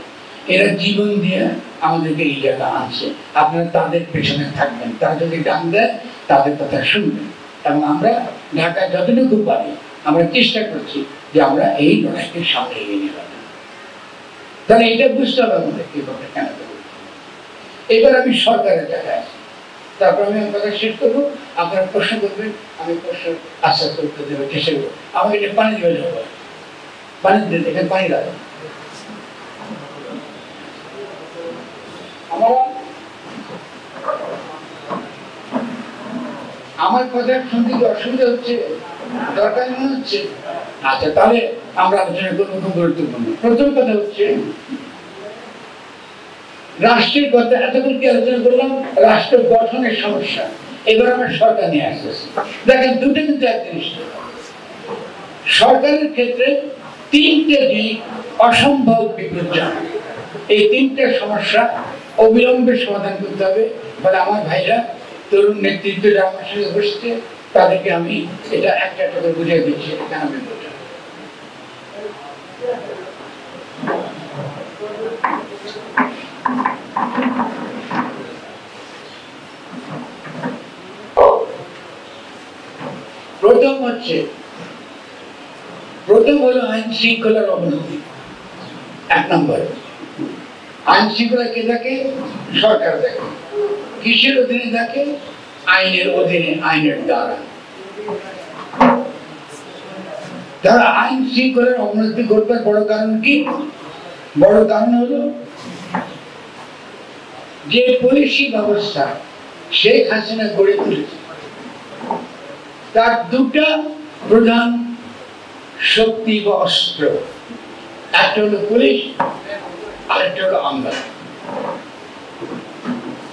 এরা জীবন দিয়ে আমাদেরকে এই জায়গা আনছে। আপনারা তাদের পেছনে থাকবেন, তারা যদি ডাক দেয় তাদের কথা শুনবেন, এবং আমরা ঢাকায় যতটুকু পারি আমরা চেষ্টা করছি যে আমরা এই লড়াইকে সামনে এগিয়ে নিয়ে যাবো। তাহলে এটা বুঝতে হবে আমাদের কি কথা কেন। এবার আমি সরকারের জায়গায় আছি, তারপর আমি কথা শেষ করবো, আপনারা প্রশ্ন করবেন, আমি প্রশ্ন আশ্বাস করতে দেবো, চেষ্টা করবো। আমাকে এটা পানি দেবে যাবো, পানি দেবে, এখানে পানি রাখবো। আমার কথা শুনতে কি অসুবিধা হচ্ছে, দরকার মনে হচ্ছে? আচ্ছা, তাহলে আমরা আলোচনা করবো খুব গুরুত্বপূর্ণ। প্রথম কথা হচ্ছে রাষ্ট্রের কথা। এতক্ষণ কি আলোচনা করলাম? রাষ্ট্র গঠনের সমস্যা। এবার আমরা সরকার নিয়ে আসতেছি। দেখেন, দুটো কিন্তু এক জিনিস। সরকারের ক্ষেত্রে তিনটে দিক অসম্ভব বিপজ্জনক। এই তিনটে সমস্যা অবিলম্বে সমাধান করতে হবে। ফলে আমার ভাইরা তরুণ নেতৃত্বরা আমার সঙ্গে বসছে, তাদেরকে আমি এটা একটা একটা করে বুঝিয়ে দিচ্ছি এটা কেন বিপদ। প্রথম হলো আইন শৃঙ্খলার অবনতি। 1 নম্বর, আইন শৃঙ্খলা কে দেখে? সরকার দেখে। কিসের অধীনে দেখে? আইনের অধীনে, আইনের দ্বারা। তারা আইন শৃঙ্খলার অবনতি করবার বড় কারণ কি? বড় কারণ হলো যে পুলিশি ব্যবস্থা শেখ হাসিনা গড়ে তুলেছে, তার দুটা প্রধান শক্তি বা অস্ত্র, একটা হলো পুলিশ, আরেকটা হলো আমলা।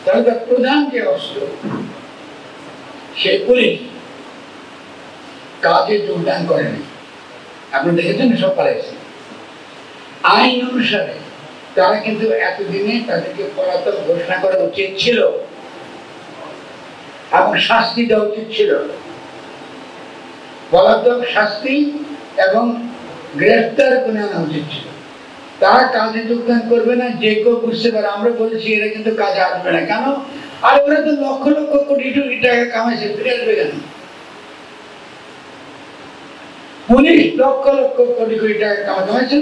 তাহলে তার প্রধান যে অস্ত্র সেই পুলিশ কাজে যোগদান করেনি। আপনি দেখেছেন সব পালাইছে। আইন অনুসারে তারা কিন্তু এতদিনে তাদেরকে পলাতক ঘোষণা করা উচিত ছিল এবং শাস্তি দেওয়া উচিত ছিল। পলাতক শাস্তি এবং গ্রেফতার করে আনা উচিত ছিল। তারা কাজে যোগদান করবে না, যে কেউ বুঝতে পারে। আমরা বলছি এরা কিন্তু কাজে আসবে না। কেন? আর ওরা তো লক্ষ লক্ষ কোটি টাকা কামাইছে, ফিরে আসবে কেন? পুলিশ লক্ষ লক্ষ কোটি টাকা কামাইছে,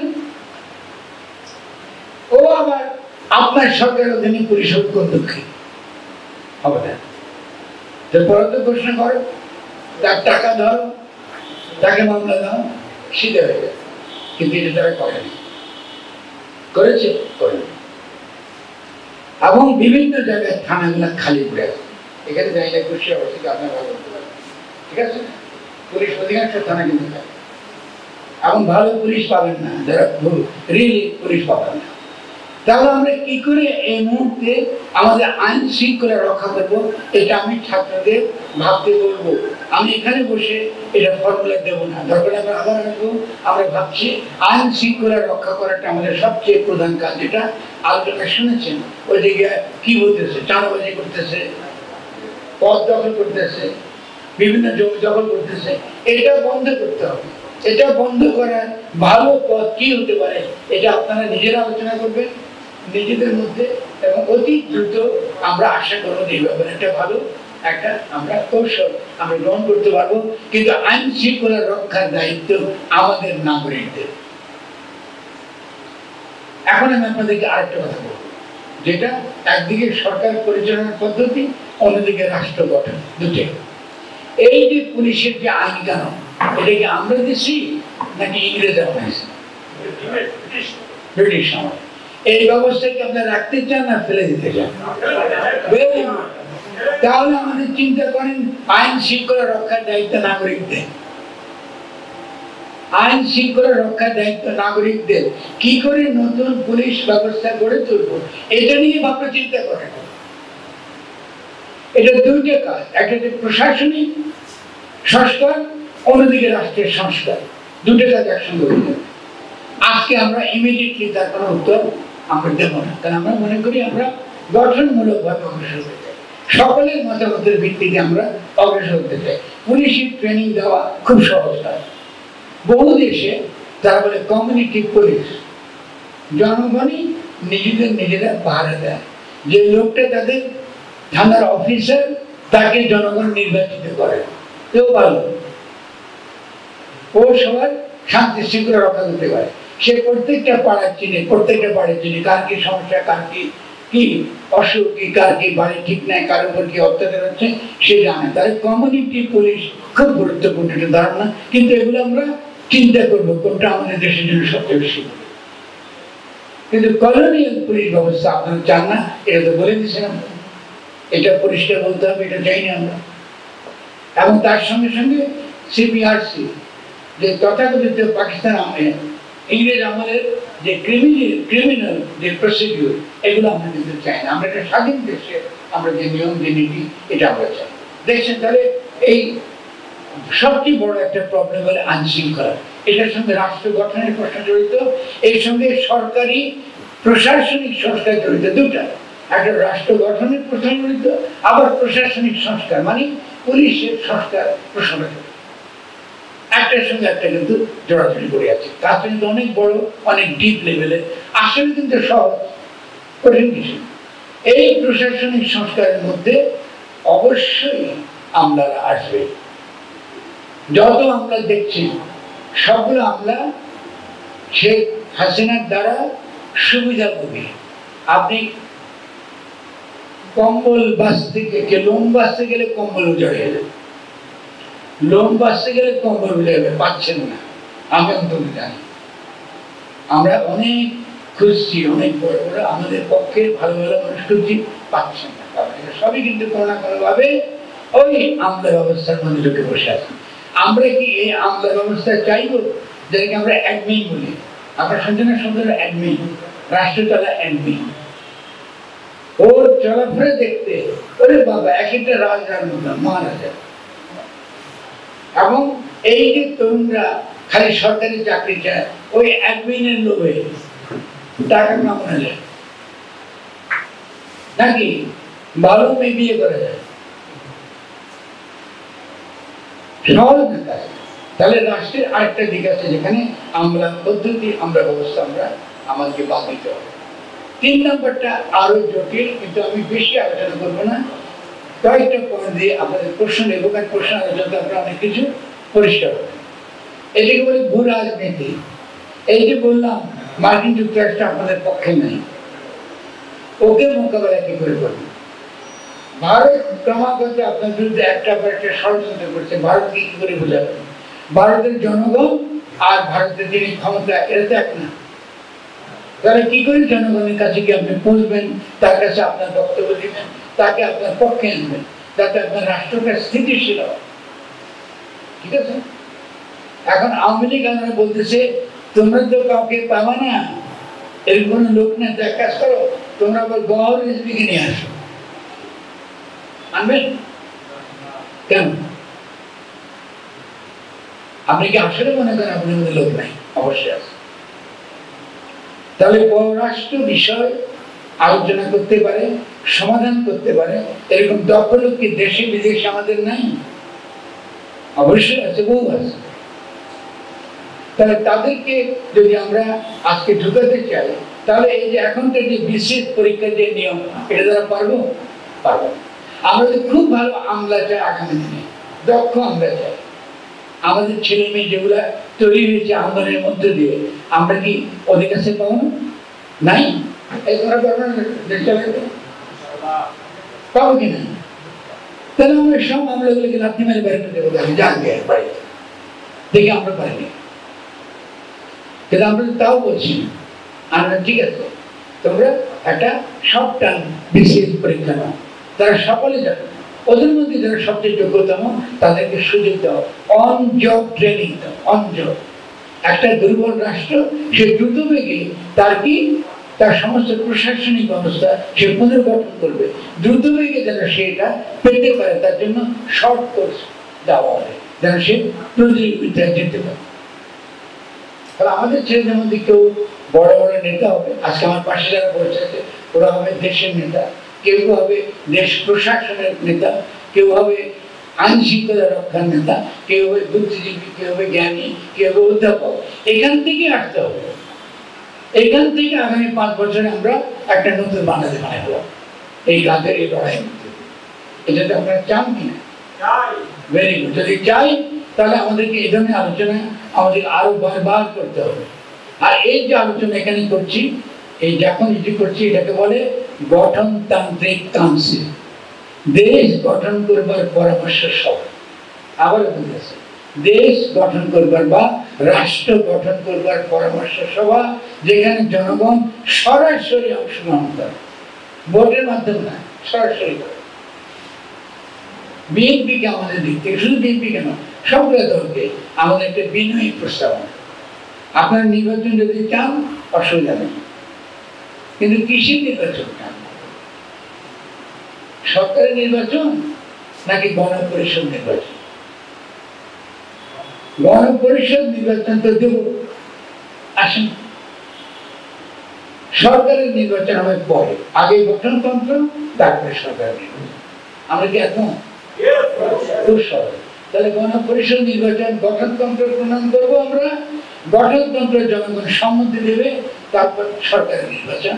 ও আবার আপনার সরকারের অধীনে পুলিশ কোন দুঃখী হবে না। পলাতক ঘোষণা করো, তার টাকা ধরো, তাকে মামলা দাও, সিধে হয়ে যাবে। কিন্তু এটা তারা করেনি। করেছে? করেনি। এবং বিভিন্ন জায়গায় থানাগুলা খালি পড়ে আছে। এখানে যাই না, খুশি অবস্থা আপনার ভালো করতে পারেন, ঠিক আছে? পুলিশ অধিকাংশ থানা কিন্তু খালি, এবং ভালো পুলিশ পাবেন না, যারা রিয়েলি পুলিশ পাবেন না। তাহলে আমরা কি করে এই মুহূর্তে আমাদের আইন শৃঙ্খলা রক্ষা করবো, এটা আমি ছাত্রদের ভাবতে বলবো। আমি এখানে বসে এটা ফর্মুলা দেবো না, দরকার আমরা আবার আসবো। আমরা ভাবছি আইন শৃঙ্খলা রক্ষা করাটা আমাদের সবচেয়ে প্রধান কাজ। এটা আলোচনা শুনেছেন, ওইদিকে কি বলতেছে, চাঁদাবাজি করতেছে, পদ দখল করতেছে, বিভিন্ন জমি দখল করতেছে। এটা বন্ধ করতে হবে। এটা বন্ধ করার ভালো পথ কি হতে পারে, এটা আপনারা নিজেরা আলোচনা করবেন নিজেদের মধ্যে, এবং অতি দ্রুত আমরা আশা করবো এই ব্যাপারে একটা ভালো একটা আমরা কৌশল আমরা গ্রহণ করতে পারবো। কিন্তু আইন শৃঙ্খলা রক্ষার দায়িত্ব আমাদের নাগরিকদের। এখন আমি আপনাদেরকে আরেকটা কথা বলবো, যেটা একদিকে সরকার পরিচালনার পদ্ধতি, অন্যদিকে রাষ্ট্র গঠন, দুটোই। এই যে পুলিশের যে আইন কানুন, এটা কি আমরা দিচ্ছি নাকি ইংরেজরা বানাইছে? ব্রিটিশ সময়। এই ব্যবস্থাকে আপনারা রাখতে চান না ফেলে দিতে চান? তাহলে আমাদের চিন্তা করেন আইন শৃঙ্খলা রক্ষার দায়িত্ব নাগরিকদের। আইন শৃঙ্খলা রক্ষার দায়িত্ব নাগরিকদের। কি করে নতুন পুলিশ ব্যবস্থা গড়ে তুলবো, এটা নিয়ে ভাবনা চিন্তা করেন। এটা দুইটা কাজ, একটা হচ্ছে প্রশাসনিক সংস্কার, অন্যদিকে রাষ্ট্রের সংস্কার। দুটো কাজ একসঙ্গে হয়ে যাবে। আজকে আমরা ইমিডিয়েটলি তার কোনো উত্তর আমরা দেব না, কারণ আমরা মনে করি আমরা গঠনমূলক ভাবে অগ্রসর হতে চাই, সকলের মতামতের ভিত্তিতে আমরা অগ্রসর হতে চাই। পুলিশের ট্রেনিং দেওয়া খুব সহজ কাজ। বহু দেশে তারা বলে কমিউনিটি পুলিশ, জনগণই নিজেরা পাহারা দেয়। যে লোকটা তাদের থানার অফিসার, তাকে জনগণ নির্বাচিত করে, কেউ ভালো, ও সবার শান্তি শৃঙ্খলা রক্ষা করতে পারে। সে প্রত্যেকটা পাড়ার চিনে, প্রত্যেকটা বাড়ির চিনে কার কি সমস্যা, কার কি অসুখ, কি কার কি বাড়ি ঠিক নাই, কার উপর কি অত্যাচার হচ্ছে সে জানে। তাই কমিউনিটি পুলিশ খুব গুরুত্বপূর্ণ একটা ধারণা। কিন্তু এগুলো আমরা চিন্তা করবো কোনটা আমাদের দেশের জন্য সবচেয়ে বেশি। কিন্তু কলোনিয়াল পুলিশ ব্যবস্থা আপনারা চান না, এটা তো বলে দিয়েছিলাম। এটা পরিষ্কার বলতে হবে, এটা চাই না আমরা। এবং তার সঙ্গে সঙ্গে সিপিআরসি, যে তথাকথিত পাকিস্তান ইংরেজ আমলের যে ক্রিমিনাল যে প্রসিডিউর, এগুলো আমরা কিন্তু চাই না। আমরা একটা স্বাধীন দেশে আমরা যে নিয়ম যে নীতি, এটা আমরা চাই। দেখছেন, তাহলে এই সবচেয়ে বড় একটা প্রবলেম হলো আইন শৃঙ্খলা। এটার সঙ্গে রাষ্ট্র গঠনের প্রশ্ন জড়িত, এর সঙ্গে সরকারি প্রশাসনিক সংস্কার জড়িত, দুটা। একটা রাষ্ট্র গঠনের প্রসঙ্গিত, আবার প্রশাসনিক সংস্কার মানে পুলিশের সংস্কার প্রসঙ্গ একটার সঙ্গে একটা কিন্তু জড়াজড়ি করে আছে। কাজটা কিন্তু অনেক বড়, অনেক ডিপ লেভেলে, আসলে কিন্তু সহজ কঠিন কিছু। এই প্রশাসনিক সংস্কারের মধ্যে অবশ্যই আমলারা আসবে। যত আমলা দেখছি সবগুলো আমলা শেখ হাসিনার দ্বারা সুবিধাভোগী। আপনি কম্বল বাঁচতে লোম বাঁচতে গেলে কম্বল উজাড় হয়ে যাবে, লোম বাঁচতে গেলে কম্বল উজাড় যাবে, পাচ্ছেন না। আমি অন্তত জানি আমরা অনেক খুঁজছি, অনেক বড় বড় আমাদের পক্ষে ভালো ভালো মানুষ খুঁজছি, পাচ্ছেন না। সবই কিন্তু কোনো না কোনো ভাবে ওই আমলা ব্যবস্থার মধ্যে ঢুকে বসে আছে। আমরা কি এই আমলা ব্যবস্থা চাইব, যেটাকে আমরা অ্যাডমিন বলি? আমরা শুনছেন শব্দ অ্যাডমিন, রাষ্ট্র চলা অ্যাডমিন। ওর চলাফেরা দেখতে ওরে বাবা এক একটা রাজার মতো মহারাজা। এবং এই যে তরুণরা খালি সরকারি চাকরি চায়, ওই অ্যাডমিনের লোভে টাকা কামানো যায় নাকি ভালো মেয়ে বিয়ে করা যায়, সহজ না কাজ। তাহলে রাষ্ট্রের আরেকটা দিক আছে যেখানে আমরা পদ্ধতি, আমরা ব্যবস্থা আমরা আমাদেরকে বাদ দিতে হবে। 3 নম্বরটা আরো জটিল, কিন্তু আমি বেশি আলোচনা করবো না, কয়েকটা পয়েন্ট দিয়ে আপনাদের প্রশ্ন নেব, কারণ প্রশ্ন আলোচনা আপনারা অনেক কিছু পরিষ্কার হবে। এটাকে বলি ভূ রাজনীতি। এই যে বললাম মার্কিন যুক্তরাষ্ট্র আপনাদের পক্ষে নেই, ওকে মোকাবেলা কি করে করবে? ভারত ক্রমাগত আপনার বিরুদ্ধে একটা পর একটা ষড়যন্ত্র করছে। ভারতকে কি করে বোঝাবেন? ভারতের জনগণ আর ভারতের যিনি ক্ষমতা, এটা তো এক না। তাহলে কি করে জনগণের কাছে কি আপনি পৌঁছবেন, তার কাছে আপনার বক্তব্য দিবেন, তাকে আপনার পক্ষে আনবেন, যাতে আপনার রাষ্ট্রটা স্থিতিশীল হয়? ঠিক আছে। এখন আওয়ামী লীগ আমরা বলতেছে তোমরা তো কাউকে পাবা না, এর কোন লোক না, এক কাজ করো তোমরা আবার গহর রেসবিকে নিয়ে আসো। আনবেন কেন? আপনি কি আসলে মনে করেন আপনার মধ্যে লোক নাই? অবশ্যই আছে। তাহলে পররাষ্ট্র বিষয় আলোচনা করতে পারে, সমাধান করতে পারে, এরকম দক্ষ লোক কি দেশে বিদেশে আমাদের নাই? অবশ্যই আছে, বহু আছে। তাহলে তাদেরকে যদি আমরা আজকে ঢুকাতে চাই, তাহলে এই যে এখনকার যে বিশেষ পরীক্ষার যে নিয়ম, এটা দ্বারা পারবো? পারবো। আমরা যদি খুব ভালো আমলা চাই আগামী দিনে, দক্ষ আমলা চাই, আমাদের ছেলে মেয়ে যেগুলা তৈরি হয়েছে আন্দোলনের মধ্যে দিয়ে, আমরা কি ওদের কাছে পাবো নাই? এই করা পারবো না, পাবো কিনা? তাহলে আমরা সব আমলাগুলোকে লাথি মেরে বের করে দেবো, জানবে দেখে আমরা পারিনি। কিন্তু আমরা তাও বলছি আমরা ঠিক আছে, তোমরা একটা শর্ট টার্ম বিশেষ পরীক্ষা নাও, তারা সকলে যাবে, ওদের মধ্যে যারা সবচেয়ে যোগ্যতম তাদেরকে সুযোগ দাও, অন জব ট্রেনিং দাও। অন জব একটা দুর্বল রাষ্ট্র সে দ্রুত বেগে তার কি তার সমস্ত প্রশাসনিক ব্যবস্থা সে পুনর্গঠন করবে, দ্রুত বেগে যেন সেটা পেতে পারে, তার জন্য শর্ট কোর্স দেওয়া হবে, যেন সে প্রতিযোগিতায় যেতে পারে। তাহলে আমাদের ছেলেদের মধ্যে কেউ বড় বড় নেতা হবে, আজকে আমার পাশে যারা বসে আছে ওরা হবে দেশের নেতা, কেউ হবে দেশ প্রশাসনের নেতা, কেউ হবে আইন শৃঙ্খলা রক্ষার নেতা, কেউ হবে বুদ্ধিজীবী, কেউ হবে জ্ঞানী, কেউ হবে অধ্যাপক। এখান থেকে আসতে হবে, এখান থেকে আগামী 5 বছরে আমরা একটা নতুন বাংলাদেশ বানাবো। এই কাজের এই লড়াই এটা তো আপনারা চান কিনা? Very good. যদি চাই তাহলে আমাদেরকে এই ধরনের আলোচনা আমাদের আরো বারবার করতে হবে। আর এই যে আলোচনা এখানে করছি, এই যখন এটি করছি, এটাকে বলে গঠনতান্ত্রিক কাউন্সিল, দেশ গঠন করবার পরামর্শ সভা। আবার বলতেছে দেশ গঠন করবার বা রাষ্ট্র গঠন করবার পরামর্শ সভা, যেখানে জনগণ সরাসরি অংশগ্রহণ করে, ভোটের মাধ্যমে না, সরাসরি করে। বিএনপিকে আমাদের দিক থেকে, শুধু বিএনপি কেন, সবগুলো দলকে আমাদের একটা বিনয়ী প্রস্তাবনা, আপনার নির্বাচন যদি চান অসুবিধা নেই, কিন্তু কিসের নির্বাচন চান? সরকারি নির্বাচন নাকি গণপরিষদ নির্বাচন? গণপরিষদ নির্বাচন তো দেব, আসেন সরকারের নির্বাচন হবে পরে, আগে গঠনতন্ত্র, তারপরে সরকারের নির্বাচন। আমরা কি এখন খুব সহজ। তাহলে গণপরিষদ নির্বাচন, গঠনতন্ত্র প্রণয়ন করবো আমরা, গঠনতন্ত্রের জনগণ সম্মতি দেবে, তারপর সরকারের নির্বাচন।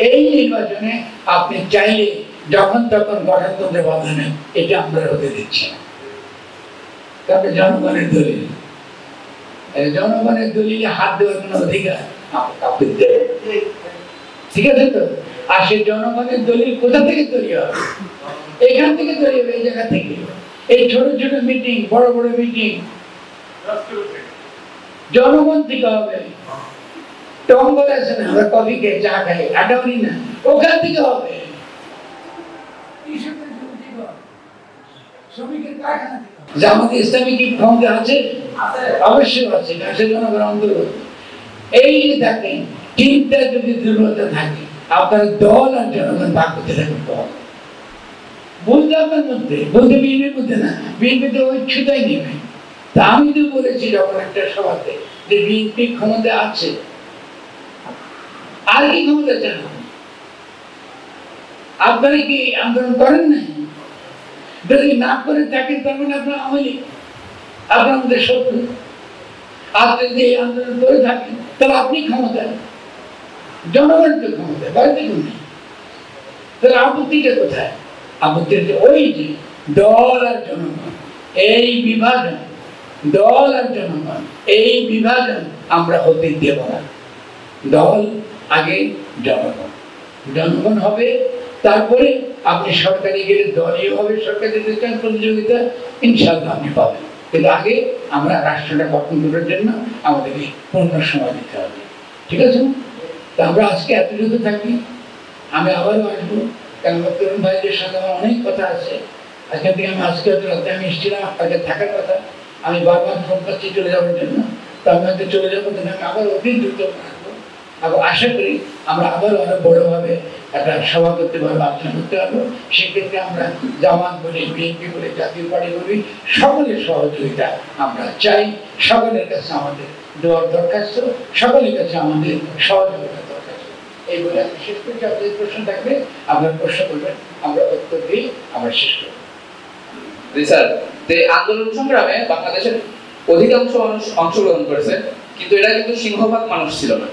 এই নির্বাচনে আপনি চাইলে যখন তখন গঠনতন্ত্রে বাধা নেন, এটা আমরা হতে দিচ্ছি না। তারপরে জনগণের দলিল, জনগণের দলিলে হাত দেওয়ার কোনো অধিকার আপনি দেবেন, ঠিক আছে তো? আর সেই জনগণের দলিল কোথা থেকে তৈরি হবে? এখান থেকে তৈরি হবে, এই জায়গা থেকে। এই ছোট ছোট মিটিং, বড় বড় মিটিং জনগণ থেকে হবে। টঙ্গল আছে না, আমরা কফি খেয়ে চা খাই, আড্ডা মারি না, ওখান থেকে হবে। জামাতে ইসলামী কি ক্ষমতা আছে? অবশ্যই আছে, জনগণ অন্তর্গত। এই যে দেখেন, তিনটা যদি দুর্বলতা থাকে, আপনার দল আর জনগণ ভাগ করতে থাকবে। দল বলতে আপনার মধ্যে, বলতে বিএনপির মধ্যে না, বিএনপি তো ওই ছুতাই নেবে। তা আমি তো বলেছি যখন একটা সভাতে যে বিএনপি ক্ষমতা আছে, আর কি ক্ষমতা চান? আপনারা কি আন্দোলন করেন নাই? যদি না করে থাকেন তার মানে আপনার আওয়ামী লীগ, আপনার মধ্যে শত্রু। আপনি যদি এই আন্দোলন করে থাকেন তাহলে আপনি ক্ষমতা, জনগণ তো ক্ষমতা, বাড়িতে কোন নেই। তাহলে আপত্তিটা কোথায়? আপত্তিটা ওই যে দল আর জনগণ, এই বিভাজন, দল আর জনগণ, এই বিভাজন আমরা হতে দেব না। দল আগে, জনগণ, জনগণ হবে, তারপরে আপনি সরকারি গেলে দলীয় হবে, সরকারি প্রতিযোগিতা ইনশাআল্লাহ আপনি পাবেন। কিন্তু আগে আমরা রাষ্ট্রটা গঠন করার জন্য আমাদেরকে পূর্ণ সময় দিতে হবে, ঠিক আছে? তা আমরা আজকে এতটুকু থাকি, আমি আবারও আসবো, কারণ তরুণ ভাইদের সাথে আমার অনেক কথা আছে। আজকে থেকে আজকে হয়তো রাতে আমি এসেছিলাম, আপনাকে থাকার কথা, আমি বারবার ফোন করছি চলে যাওয়ার জন্য। তো আমি হয়তো চলে যাবো, কিন্তু আমি আবার অতি দ্রুত আসবো। আবার আশা করি আমরা আবারও আরো বড়োভাবে একটা সভা করতে পারবো, আলোচনা করতে পারবো। সেক্ষেত্রে আমরা জামাত বলি, বিএনপি বলি, জাতীয় পার্টি বলি, সকলের সহযোগিতা আমরা চাই। সকলের কাছে আমাদের দোয়ার দরখাস্ত, সকলের কাছে আমাদের সহযোগিতা দরখাস্ত। এই বলে আমি শেষ করছি। আপনাদের প্রশ্ন থাকলে আপনার প্রশ্ন করবেন, আমরা উত্তর দিই, আমরা শেষ করব। স্যার, আন্দোলন সংগ্রামে বাংলাদেশের অধিকাংশ মানুষ অংশগ্রহণ করেছে, কিন্তু এটা কিন্তু সিংহভাগ মানুষ ছিল না।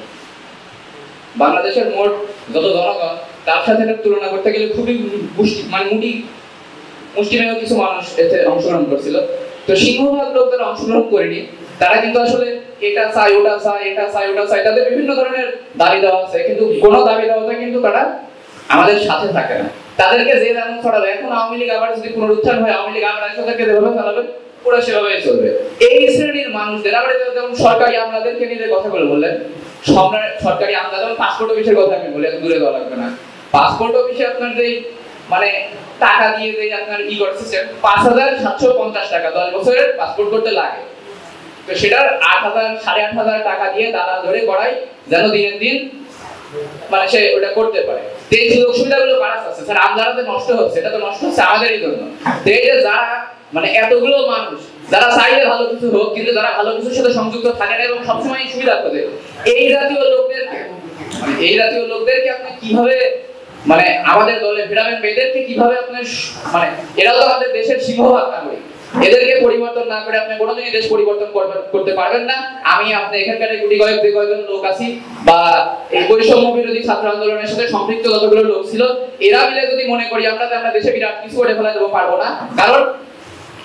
বাংলাদেশের মোট যত জনগণ, তার সাথে তুলনা করতে গেলে খুবই মুষ্টিমেয় কিছু মানুষ এতে অংশগ্রহণ করছিল। তো সিংহভাগ লোক যারা অংশগ্রহণ করেনি, তারা কিন্তু আসলে এটা চাই, ওটা চাই, এটা চাই, ওটা চাই, তাদের বিভিন্ন ধরনের দাবি দেওয়া আছে, কিন্তু কোনো দাবি দেওয়াতে কিন্তু তারা আমাদের সাথে থাকে না। তাদেরকে যে যেমন ছড়াবে, এখন আওয়ামী লীগ আবার যদি পুনরুত্থান হয়, আওয়ামী লীগ আবার তাদেরকে যেভাবে চালাবে পুরো সেভাবেই চলবে। এই শ্রেণীর মানুষদের আবার যেমন সরকারি আমলাদেরকে নিয়ে যে কথাগুলো বললেন, সরকারি আমলা, যেমন পাসপোর্ট অফিসের কথা আমি বলি, এত দূরে যাওয়া লাগবে না। পাসপোর্ট অফিসে আপনার যে মানে টাকা দিয়ে যে আপনার ই করার সিস্টেম, ৫,৭৫০ টাকা 10 বছরের পাসপোর্ট করতে লাগে। তো সেটার ৮,০০০ ৮,৫০০ টাকা দিয়ে দালাল ধরে করাই, যেন দিনের দিন মানে সে ওটা করতে পারে। এই সুযোগ সুবিধাগুলো কারা আছে? স্যার, আমলারা যে নষ্ট হচ্ছে, এটা তো নষ্ট হচ্ছে আমাদেরই জন্য। এই যে যারা মানে এতগুলো মানুষ যারা চাইলে ভালো কিছু হোক, কিন্তু যারা ভালো কিছুর সাথে সংযুক্ত থাকে না এবং সবসময় সুবিধা খোঁজে, এই জাতীয় লোকদেরকে আপনি কিভাবে মানে আমাদের দলে ফেরাবেন? এদেরকে কিভাবে আপনার মানে এরাও তো আমাদের দেশের সিংহভাগ নাগরিক, এদেরকে পরিবর্তন না করে আপনি কোনোদিনই দেশ পরিবর্তন করতে পারবেন না। আমি আপনি এখানকার গুটি কয়েকজন লোক আছি, বা এই বৈষম্য বিরোধী ছাত্র আন্দোলনের সাথে সম্পৃক্ত যতগুলো লোক ছিল, এরা মিলে যদি মনে করি আমরা দেশে বিরাট কিছু করে ফেলা দেবো, পারবো না। কারণ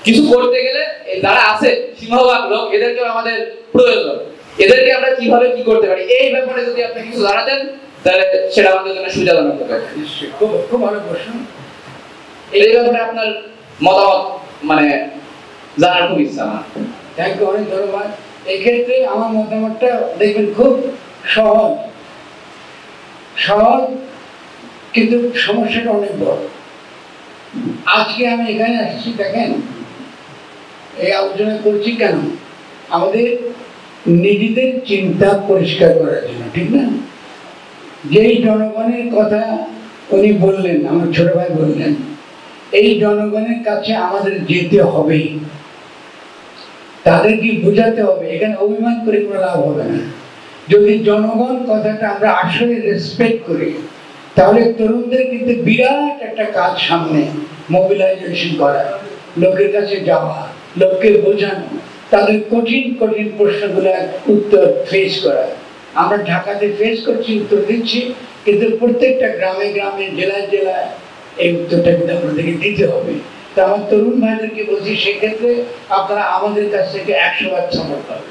কিছু করতে গেলে যারা আছে সিংহভাগ লোক, এদেরকে আমাদের প্রয়োজন। এদেরকে আমরা কিভাবে কি করতে পারি, এই ব্যাপারে যদি আপনি কিছু জানাতেন তাহলে সেটা আমাদের জন্য সুবিধাজনক হতো। খুব ভালো প্রশ্ন। এই ব্যাপারে আপনার মতামত মানে জানার খুব ইচ্ছা আমার। থ্যাংক ইউ, অনেক ধন্যবাদ। এক্ষেত্রে আমার মতামতটা দেখবেন খুব সহজ, কিন্তু সমস্যাটা অনেক বড়। আজকে আমি এখানে আসছি, দেখেন এই আলোচনা করছি কেন? আমাদের নিজেদের চিন্তা পরিষ্কার করার জন্য, ঠিক না? যেই জনগণের কথা উনি বললেন, আমার ছোট ভাই বললেন, এই জনগণের কাছে আমাদের যেতে হবে, তাদেরকে বোঝাতে হবে। এখানে অভিমান করে কোনো লাভ হবে না। যদি জনগণ কথাটা আমরা আসলে রেসপেক্ট করি, তাহলে তরুণদের কিন্তু বিরাট একটা কাজ সামনে, মোবিলাইজেশন করা, লোকের কাছে যাওয়া, লোককে বোঝানো, তাদের কঠিন কঠিন প্রশ্নগুলোর উত্তর ফেস করা। আমরা ঢাকাতে ফেস করছি, উত্তর দিচ্ছি, কিন্তু প্রত্যেকটা গ্রামে গ্রামে জেলায় জেলায় এই উত্তরটা কিন্তু আমাদেরকে দিতে হবে। তো আমার তরুণ ভাইদেরকে বলছি, সেক্ষেত্রে আপনারা আমাদের কাছ থেকে 100বার সাপোর্ট পাবেন।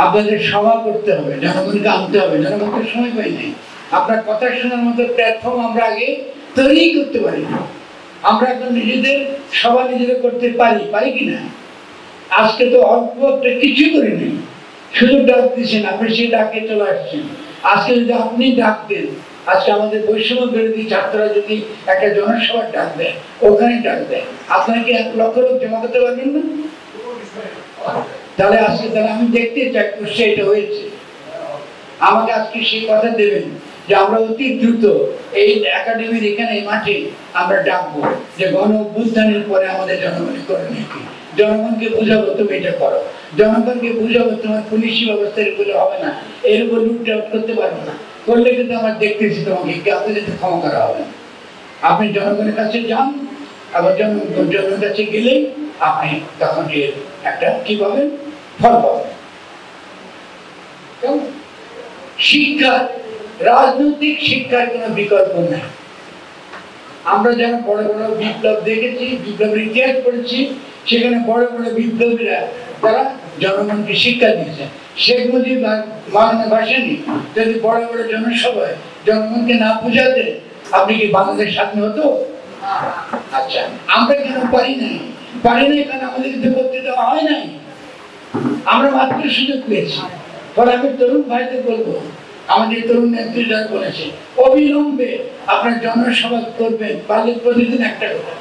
আপনাদের সভা করতে হবে, জনগণকে আনতে হবে, জনগণকে সময় পাই নাই। আপনার কথা শোনার মতো প্ল্যাটফর্ম আমরা আগে তৈরি করতে পারি না। আমরা এখন নিজেদের সভা নিজেরা করতে পারি কিনা? আজকে তো অল্প একটা কিছু করে নেই, শুধু ডাক দিচ্ছেন, আপনি সেই ডাকে চলে আসছেন। আজকে যদি আপনি ডাক দেন, আজকে আমাদের বৈষম্য বিরোধী ছাত্ররা যদি একটা জনসভার ডাক দেয়, ওখানে ডাক দেয়, আপনারা কি 1 লক্ষ লোক জমা করতে পারবেন না? তাহলে আজকে আমি দেখতে চাই এটা হয়েছে। আমাকে আজকে সেই কথা দেবেন যে আমরা অতি দ্রুত এই একাডেমির এখানে মাঠে আমরা ডাকবো যে গণ অভ্যুত্থানের পরে আমাদের জনগণের করে নাকি, জনগণকে বুঝাবো তুমি এটা করো, জনগণকে বুঝাবো তোমার পুলিশি ব্যবস্থা এগুলো হবে না, এর উপর লুটপাট করতে পারবো না, করলে কিন্তু আমরা দেখতেছি তোমাকে কাউকে যাতে ক্ষমা করা হবে না। আপনি জনগণের কাছে যান, আবার জনগণের কাছে গেলেই আপনি তখন এর একটা কি পাবেন, ফল পাবেন। শিক্ষা, রাজনৈতিক শিক্ষার কোনো বিকল্প নাই। আমরা যারা বড় বড় বিপ্লব দেখেছি, বিপ্লবের ইতিহাস পড়েছি, সেখানে বড় বড় বিপ্লবীরা তারা জনগণকে শিক্ষা দিয়েছেন। শেখ মুজিব মাওলানা ভাসানী যদি বড় বড় জনসভায় জনগণকে না বুঝাতে, আপনি কি বাংলাদেশ স্বাধীন হতো? আচ্ছা, আমরা কেন পারি নাই? কারণ আমাদের কিন্তু করতে দেওয়া হয় নাই, আমরা মাত্র সুযোগ পেয়েছি। ফলে আমি তরুণ ভাইদের বলবো, আমাদের তরুণ নেত্রী যারা বলেছে, অবিলম্বে আপনার জনসভা করবেন, পারলে প্রতিদিন একটা করে।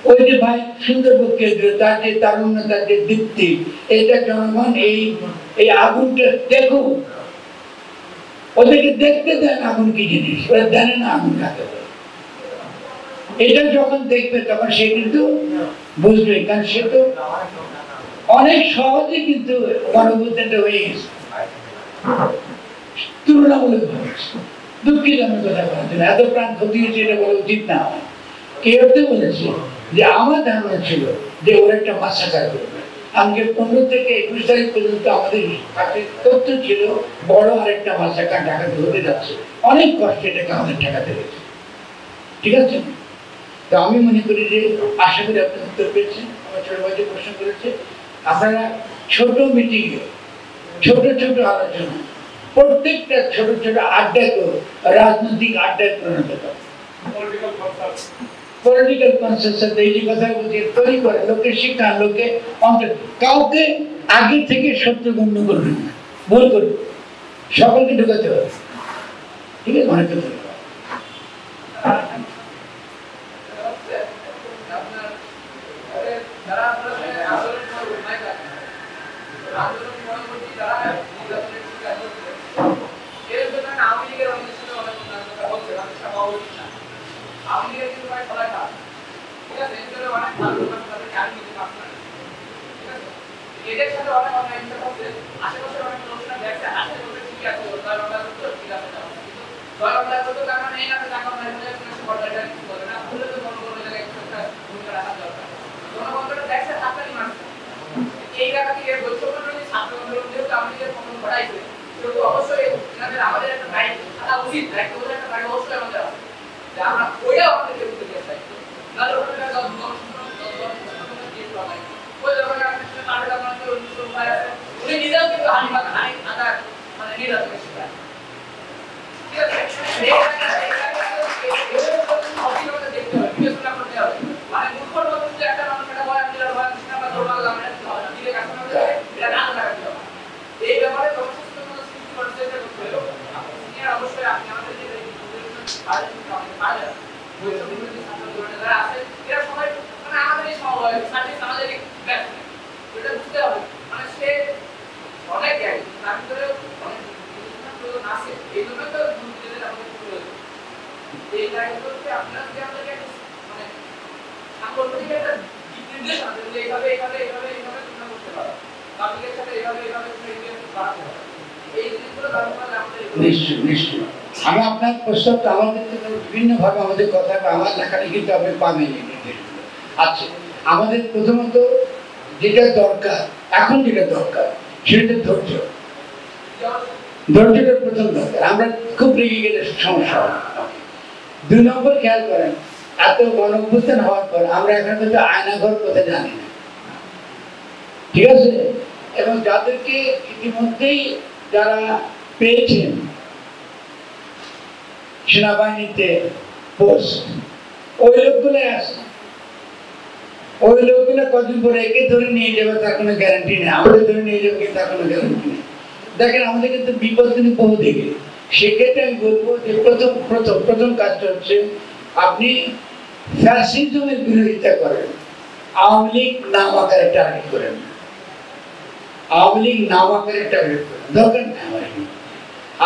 ওই যে ভাই সুন্দর কেন্দ্র, তার যে তারুণ্য, তার যে দীপ্তি, এটা জনগণ এই আগুনটা দেখুন, ওদেরকে দেখতে দেন আগুন কি জিনিস, ওরা জানে না আগুন কাকে বলে। এটা যখন দেখবে তখন সে কিন্তু বুঝবে, কারণ সে তো অনেক সহজে কিন্তু গণঅভ্যুত্থানটা হয়ে গেছে তুলনামূলক ভাবে। দুঃখিত আমি কথা বলার জন্য, এত প্রাণ ক্ষতি হয়েছে এটা বলা উচিত না। কেউ বলেছে যে আমার ধারণা ছিল যে ওরা একটা মাসাকার করবে। আজকে 15 থেকে 21 তারিখ পর্যন্ত আমাদের কাছে তথ্য ছিল বড় আরেকটা মাসাকার ঢাকাতে হতে যাচ্ছে। অনেক কষ্টে এটাকে আমাদের ঠেকাতে হয়েছে, ঠিক আছে? তো আমি মনে করি যে আশা করি আপনি উত্তর পেয়েছেন। আমার ছোট ভাই যে প্রশ্ন করেছে, আপনারা ছোট মিটিংয়ে ছোট ছোট আলোচনা, প্রত্যেকটা ছোট ছোট আড্ডাকে রাজনৈতিক আড্ডায় পরিণত করে, পলিটিক্যাল কনসেনসাস এই যে কথা বলছি তৈরি করে, লোকে শিক্ষা, লোকে কাউকে আগে থেকে সত্য গণ্য করবেন না, ভুল করবেন, সকলকে ঢুকাতে হবে, ঠিক আছে? অনেক কথা এদের সাথে অনেক অনেক হচ্ছে, আশেপাশে অনেক লোকজন দেখছে, আশেপাশে ঠিক আছে, দলবাদ করতে ঠিক আছে, দলবাদ করতে কারণ এই না টাকা নাই বলে কোনো সরকারটা কিছু করে না, বলে তো জনগণের জায়গায় একটা ভূমিকা রাখা দরকার। জনগণটা দেখছে হাততালি মারছে, এই জায়গা থেকে বৈষম্য বিরোধী ছাত্র আন্দোলন যেহেতু আমাদের প্রথম ঘটাইছে, সেহেতু অবশ্যই এনাদের আমাদের একটা দায়িত্ব থাকা উচিত, দায়িত্ব বলে একটা দায়িত্ব অবশ্যই আমাদের আছে, যে আমরা ওইটা আমাদেরকে উত্তর দিয়ে চাইছি। নাহলে ওখানে ওই ধরনের একটা কার্ডটা আমাদের উপায় আছে, উনি নিজেও কিন্তু হানি আদা মানে নির্বাচনের শিকার, ঠিক আছে? দেখতে হবে, বিবেচনা করতে হবে, মানে মূর্খর মতো যে একটা মানুষ এটা বয় আমি ভয় কৃষ্ণ বা দুর্বল আমরা দিলে কাছে এটা না লাগাতে হবে। এই ব্যাপারে জনসচেতনতা সৃষ্টি করার চেষ্টা করতে হবে। অবশ্যই আপনি আমাদের যে যারা আছে এরা সবাই মানে আমাদের এই সময় সার্ভিস আমাদের এটা বুঝতে হবে, মানে সে অনেক জ্ঞানী, তার ভিতরে অনেক আছে, এই জন্য তো আমাদের প্রয়োজন। এই দায়িত্বকে আপনার যে আমাদেরকে মানে সাংগঠনিক একটা নির্দেশ আছে যে এইভাবে এইভাবে এইভাবে এইভাবে তোমরা করতে পারো, পাবলিকের সাথে এইভাবে এইভাবে তোমরা বাড়াতে পারো। নিশ্চয় নিশ্চয় আমি আপনার প্রস্তাবটা আমাদের বিভিন্নভাবে আমাদের কথা আমার লেখাটা কিন্তু আপনি পাবেন। আচ্ছা, আমাদের প্রথমত যেটা দরকার, এখন যেটা দরকার সেটা ধৈর্য। ধৈর্যটা প্রথম দরকার। আমরা খুব রেগে গেলে সমস্যা হয়। 2 নম্বর খেয়াল করেন, এত গণঅভ্যুত্থান হওয়ার পর আমরা এখন কিন্তু আয়নাঘর কোথায় জানি না, ঠিক আছে? এবং যাদেরকে ইতিমধ্যেই যারা পেয়েছেন সেনাবাহিনীতে পোস্ট, ওই লোকগুলো আছে, ওই লোকগুলো কদিন পরে একে ধরে নিয়ে যাবে তার কোনো গ্যারান্টি নেই, আমাদের ধরে নিয়ে যাবে তার কোনো গ্যারান্টি নেই। দেখেন আমাদের কিন্তু বিপদ কিন্তু বহু দিকে। সেক্ষেত্রে আমি বলবো যে প্রথম কাজটা হচ্ছে আপনি ফ্যাসিজমের বিরোধিতা করেন, আওয়ামী লীগ নাম আকারে টার্গেট করেন, আওয়ামী লীগ নাম আকারে টার্গেট করেন, দরকার নেই আমার।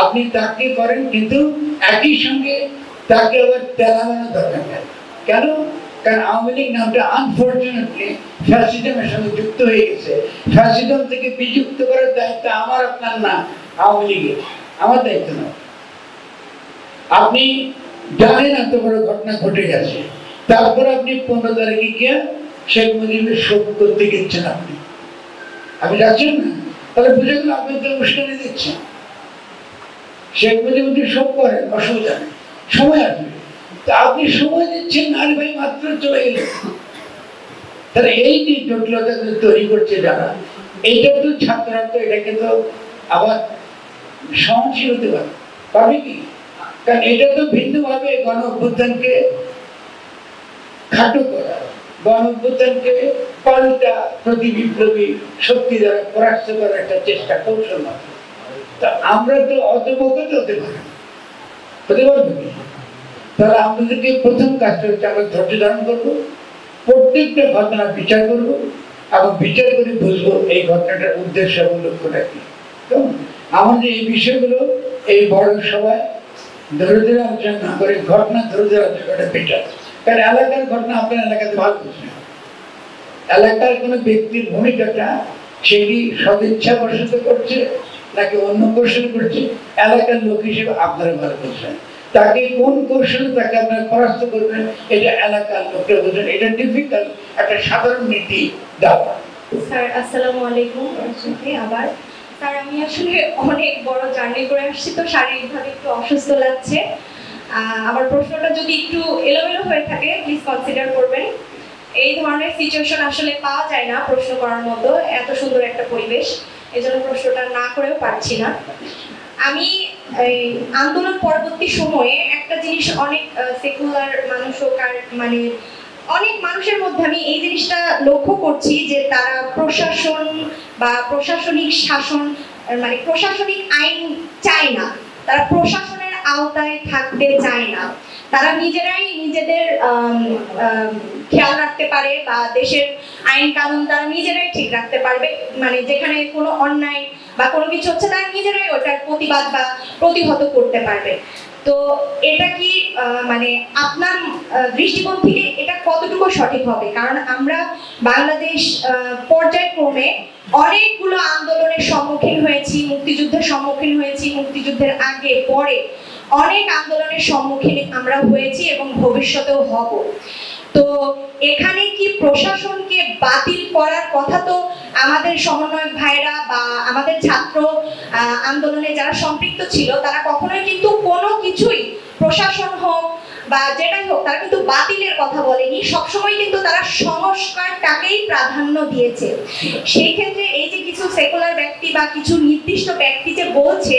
আপনি তাকে করেন কিন্তু একই সঙ্গে তাকে আবার তেলাবানো দরকার নেই। কেন? কারণ আওয়ামী লীগ নামটা আনফরচুনেটলি ফ্যাসিজমের সঙ্গে যুক্ত হয়ে গেছে। ফ্যাসিজম থেকে বিযুক্ত করার দায়িত্ব আমার আপনার না, আওয়ামী লীগের, আমার দায়িত্ব না। আপনি জানেন এত বড় ঘটনা ঘটে গেছে, তারপর আপনি 15 তারিখে গিয়ে শেখ মুজিবের শোক করতে গেছেন, আপনি যাচ্ছেন না, তাহলে বুঝে গেল আপনি তো উস্কানি দিচ্ছেন। শেখ মুজিব শোক করেন, অসুবিধা নেই, সময় আসবে। তা আপনি সময় দিচ্ছেন না, ভাই মাত্র চলে গেলেন। তাহলে এই যে জটিলতা তৈরি করছে যারা, এইটা তো ছাত্ররা তো এটাকে তো আবার সহনশীল হতে পারবে কি? কারণ এটা তো ভিন্নভাবে গণ অভ্যুত্থানকে খাটো করা, গণ অভ্যুত্থানকে পাল্টা প্রতি বিপ্লবী শক্তি দ্বারা পরাস্ত করার একটা চেষ্টা, কৌশল মাত্র। তা আমরা তো অতবগত হতে পারবো কি? তাহলে আমাদেরকে প্রথম কাজটা হচ্ছে আমরা ধৈর্য ধারণ করবো, প্রত্যেকটা ঘটনা বিচার করব এবং বিচার করে বুঝবো এই ঘটনাটার উদ্দেশ্য এবং লক্ষ্যটা কি। আমাদের এই বিষয়গুলো এই বড় সভায় ধরে ধরে আলোচনা না করে ঘটনা ধরে ধরে আলোচনা করা বেটার। কারণ এলাকার ঘটনা আপনার এলাকাতে ভালো বুঝবে, এলাকার কোনো ব্যক্তির ভূমিকাটা সেটি সদিচ্ছা বশত করছে নাকি অন্য কৌশল করছে, এলাকার লোক হিসেবে আপনারা ভালো বুঝবেন। তাকে কোন কৌশলে তাকে আপনারা পরাস্ত করবেন এটা এলাকার লোককে বুঝবেন। এটা ডিফিকাল্ট একটা সাধারণ নীতি দেওয়া। স্যার আসসালামু আলাইকুম। আবার স্যার আমি আসলে অনেক বড় জার্নি করে আসছি, তো শারীরিকভাবে একটু অসুস্থ লাগছে। আমার প্রশ্নটা যদি একটু এলোমেলো হয়ে থাকে প্লিজ কনসিডার করবেন। এই ধরনের সিচুয়েশন আসলে পাওয়া যায় না প্রশ্ন করার মতো, এত সুন্দর একটা পরিবেশ, এজন্য প্রশ্নটা না করেও পারছি না। আমি আন্দোলন পরবর্তী সময়ে একটা জিনিস অনেক সেকুলার মানুষ মানে অনেক মানুষের মধ্যে আমি এই জিনিসটা লক্ষ্য করছি যে তারা প্রশাসন বা প্রশাসনিক শাসন মানে প্রশাসনিক আইন চায় না, তারা প্রশাসনের আওতায় থাকতে চায় না। তারা নিজেরাই নিজেদের খেয়াল রাখতে পারে বা দেশের আইন কানুন তারা নিজেরাই ঠিক রাখতে পারবে, মানে যেখানে কোনো অন্যায় বা কোনো কিছু হচ্ছে তারা নিজেরাই ওটার প্রতিবাদ বা প্রতিহত করতে পারবে। তো এটা কি মানে আপনার দৃষ্টিকোণ থেকে এটা কতটুকু সঠিক হবে? কারণ আমরা বাংলাদেশ পর্যায়ক্রমে অনেকগুলো আন্দোলনের সম্মুখীন হয়েছি, মুক্তিযুদ্ধের সম্মুখীন হয়েছি, মুক্তিযুদ্ধের আগে পরে অনেক আন্দোলনের সম্মুখীন আমরা হয়েছি এবং ভবিষ্যতেও হব। তো এখানে কি প্রশাসনকে বাতিল করার কথা তো আমাদের সমন্বয়ক ভাইরা বা আমাদের ছাত্র আন্দোলনে যারা সম্পৃক্ত ছিল তারা কখনোই কিন্তু কোনো কিছুই প্রশাসন হোক বা যেটাই হোক তারা কিন্তু বাতিলের কথা বলেনি, সবসময় কিন্তু তারা সংস্কারটাকেই প্রাধান্য দিয়েছে। সেই ক্ষেত্রে এই যে কিছু সেকুলার ব্যক্তি বা কিছু নির্দিষ্ট ব্যক্তি যে বলছে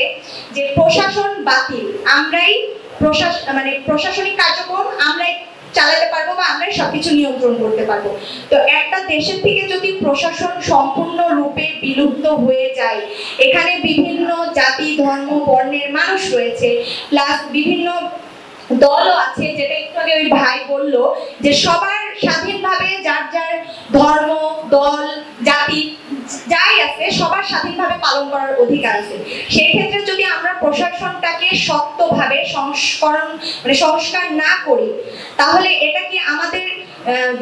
যে প্রশাসন বাতিল, আমরাই মানে প্রশাসনিক কার্যক্রম আমরাই চালাতে পারবো বা আমরাই সবকিছু নিয়ন্ত্রণ করতে পারবো। তো একটা দেশের থেকে যদি প্রশাসন সম্পূর্ণরূপে বিলুপ্ত হয়ে যায়, এখানে বিভিন্ন জাতি ধর্ম বর্ণের মানুষ রয়েছে, প্লাস বিভিন্ন দলও আছে, যেটা একটু আগে ওই ভাই বললো যে সবার স্বাধীনভাবে যার যার ধর্ম দল জাতি যাই আছে সবার স্বাধীনভাবে পালন করার অধিকার আছে। সেই ক্ষেত্রে যদি আমরা প্রশাসনটাকে শক্তভাবে সংস্কার না করি তাহলে এটা কি আমাদের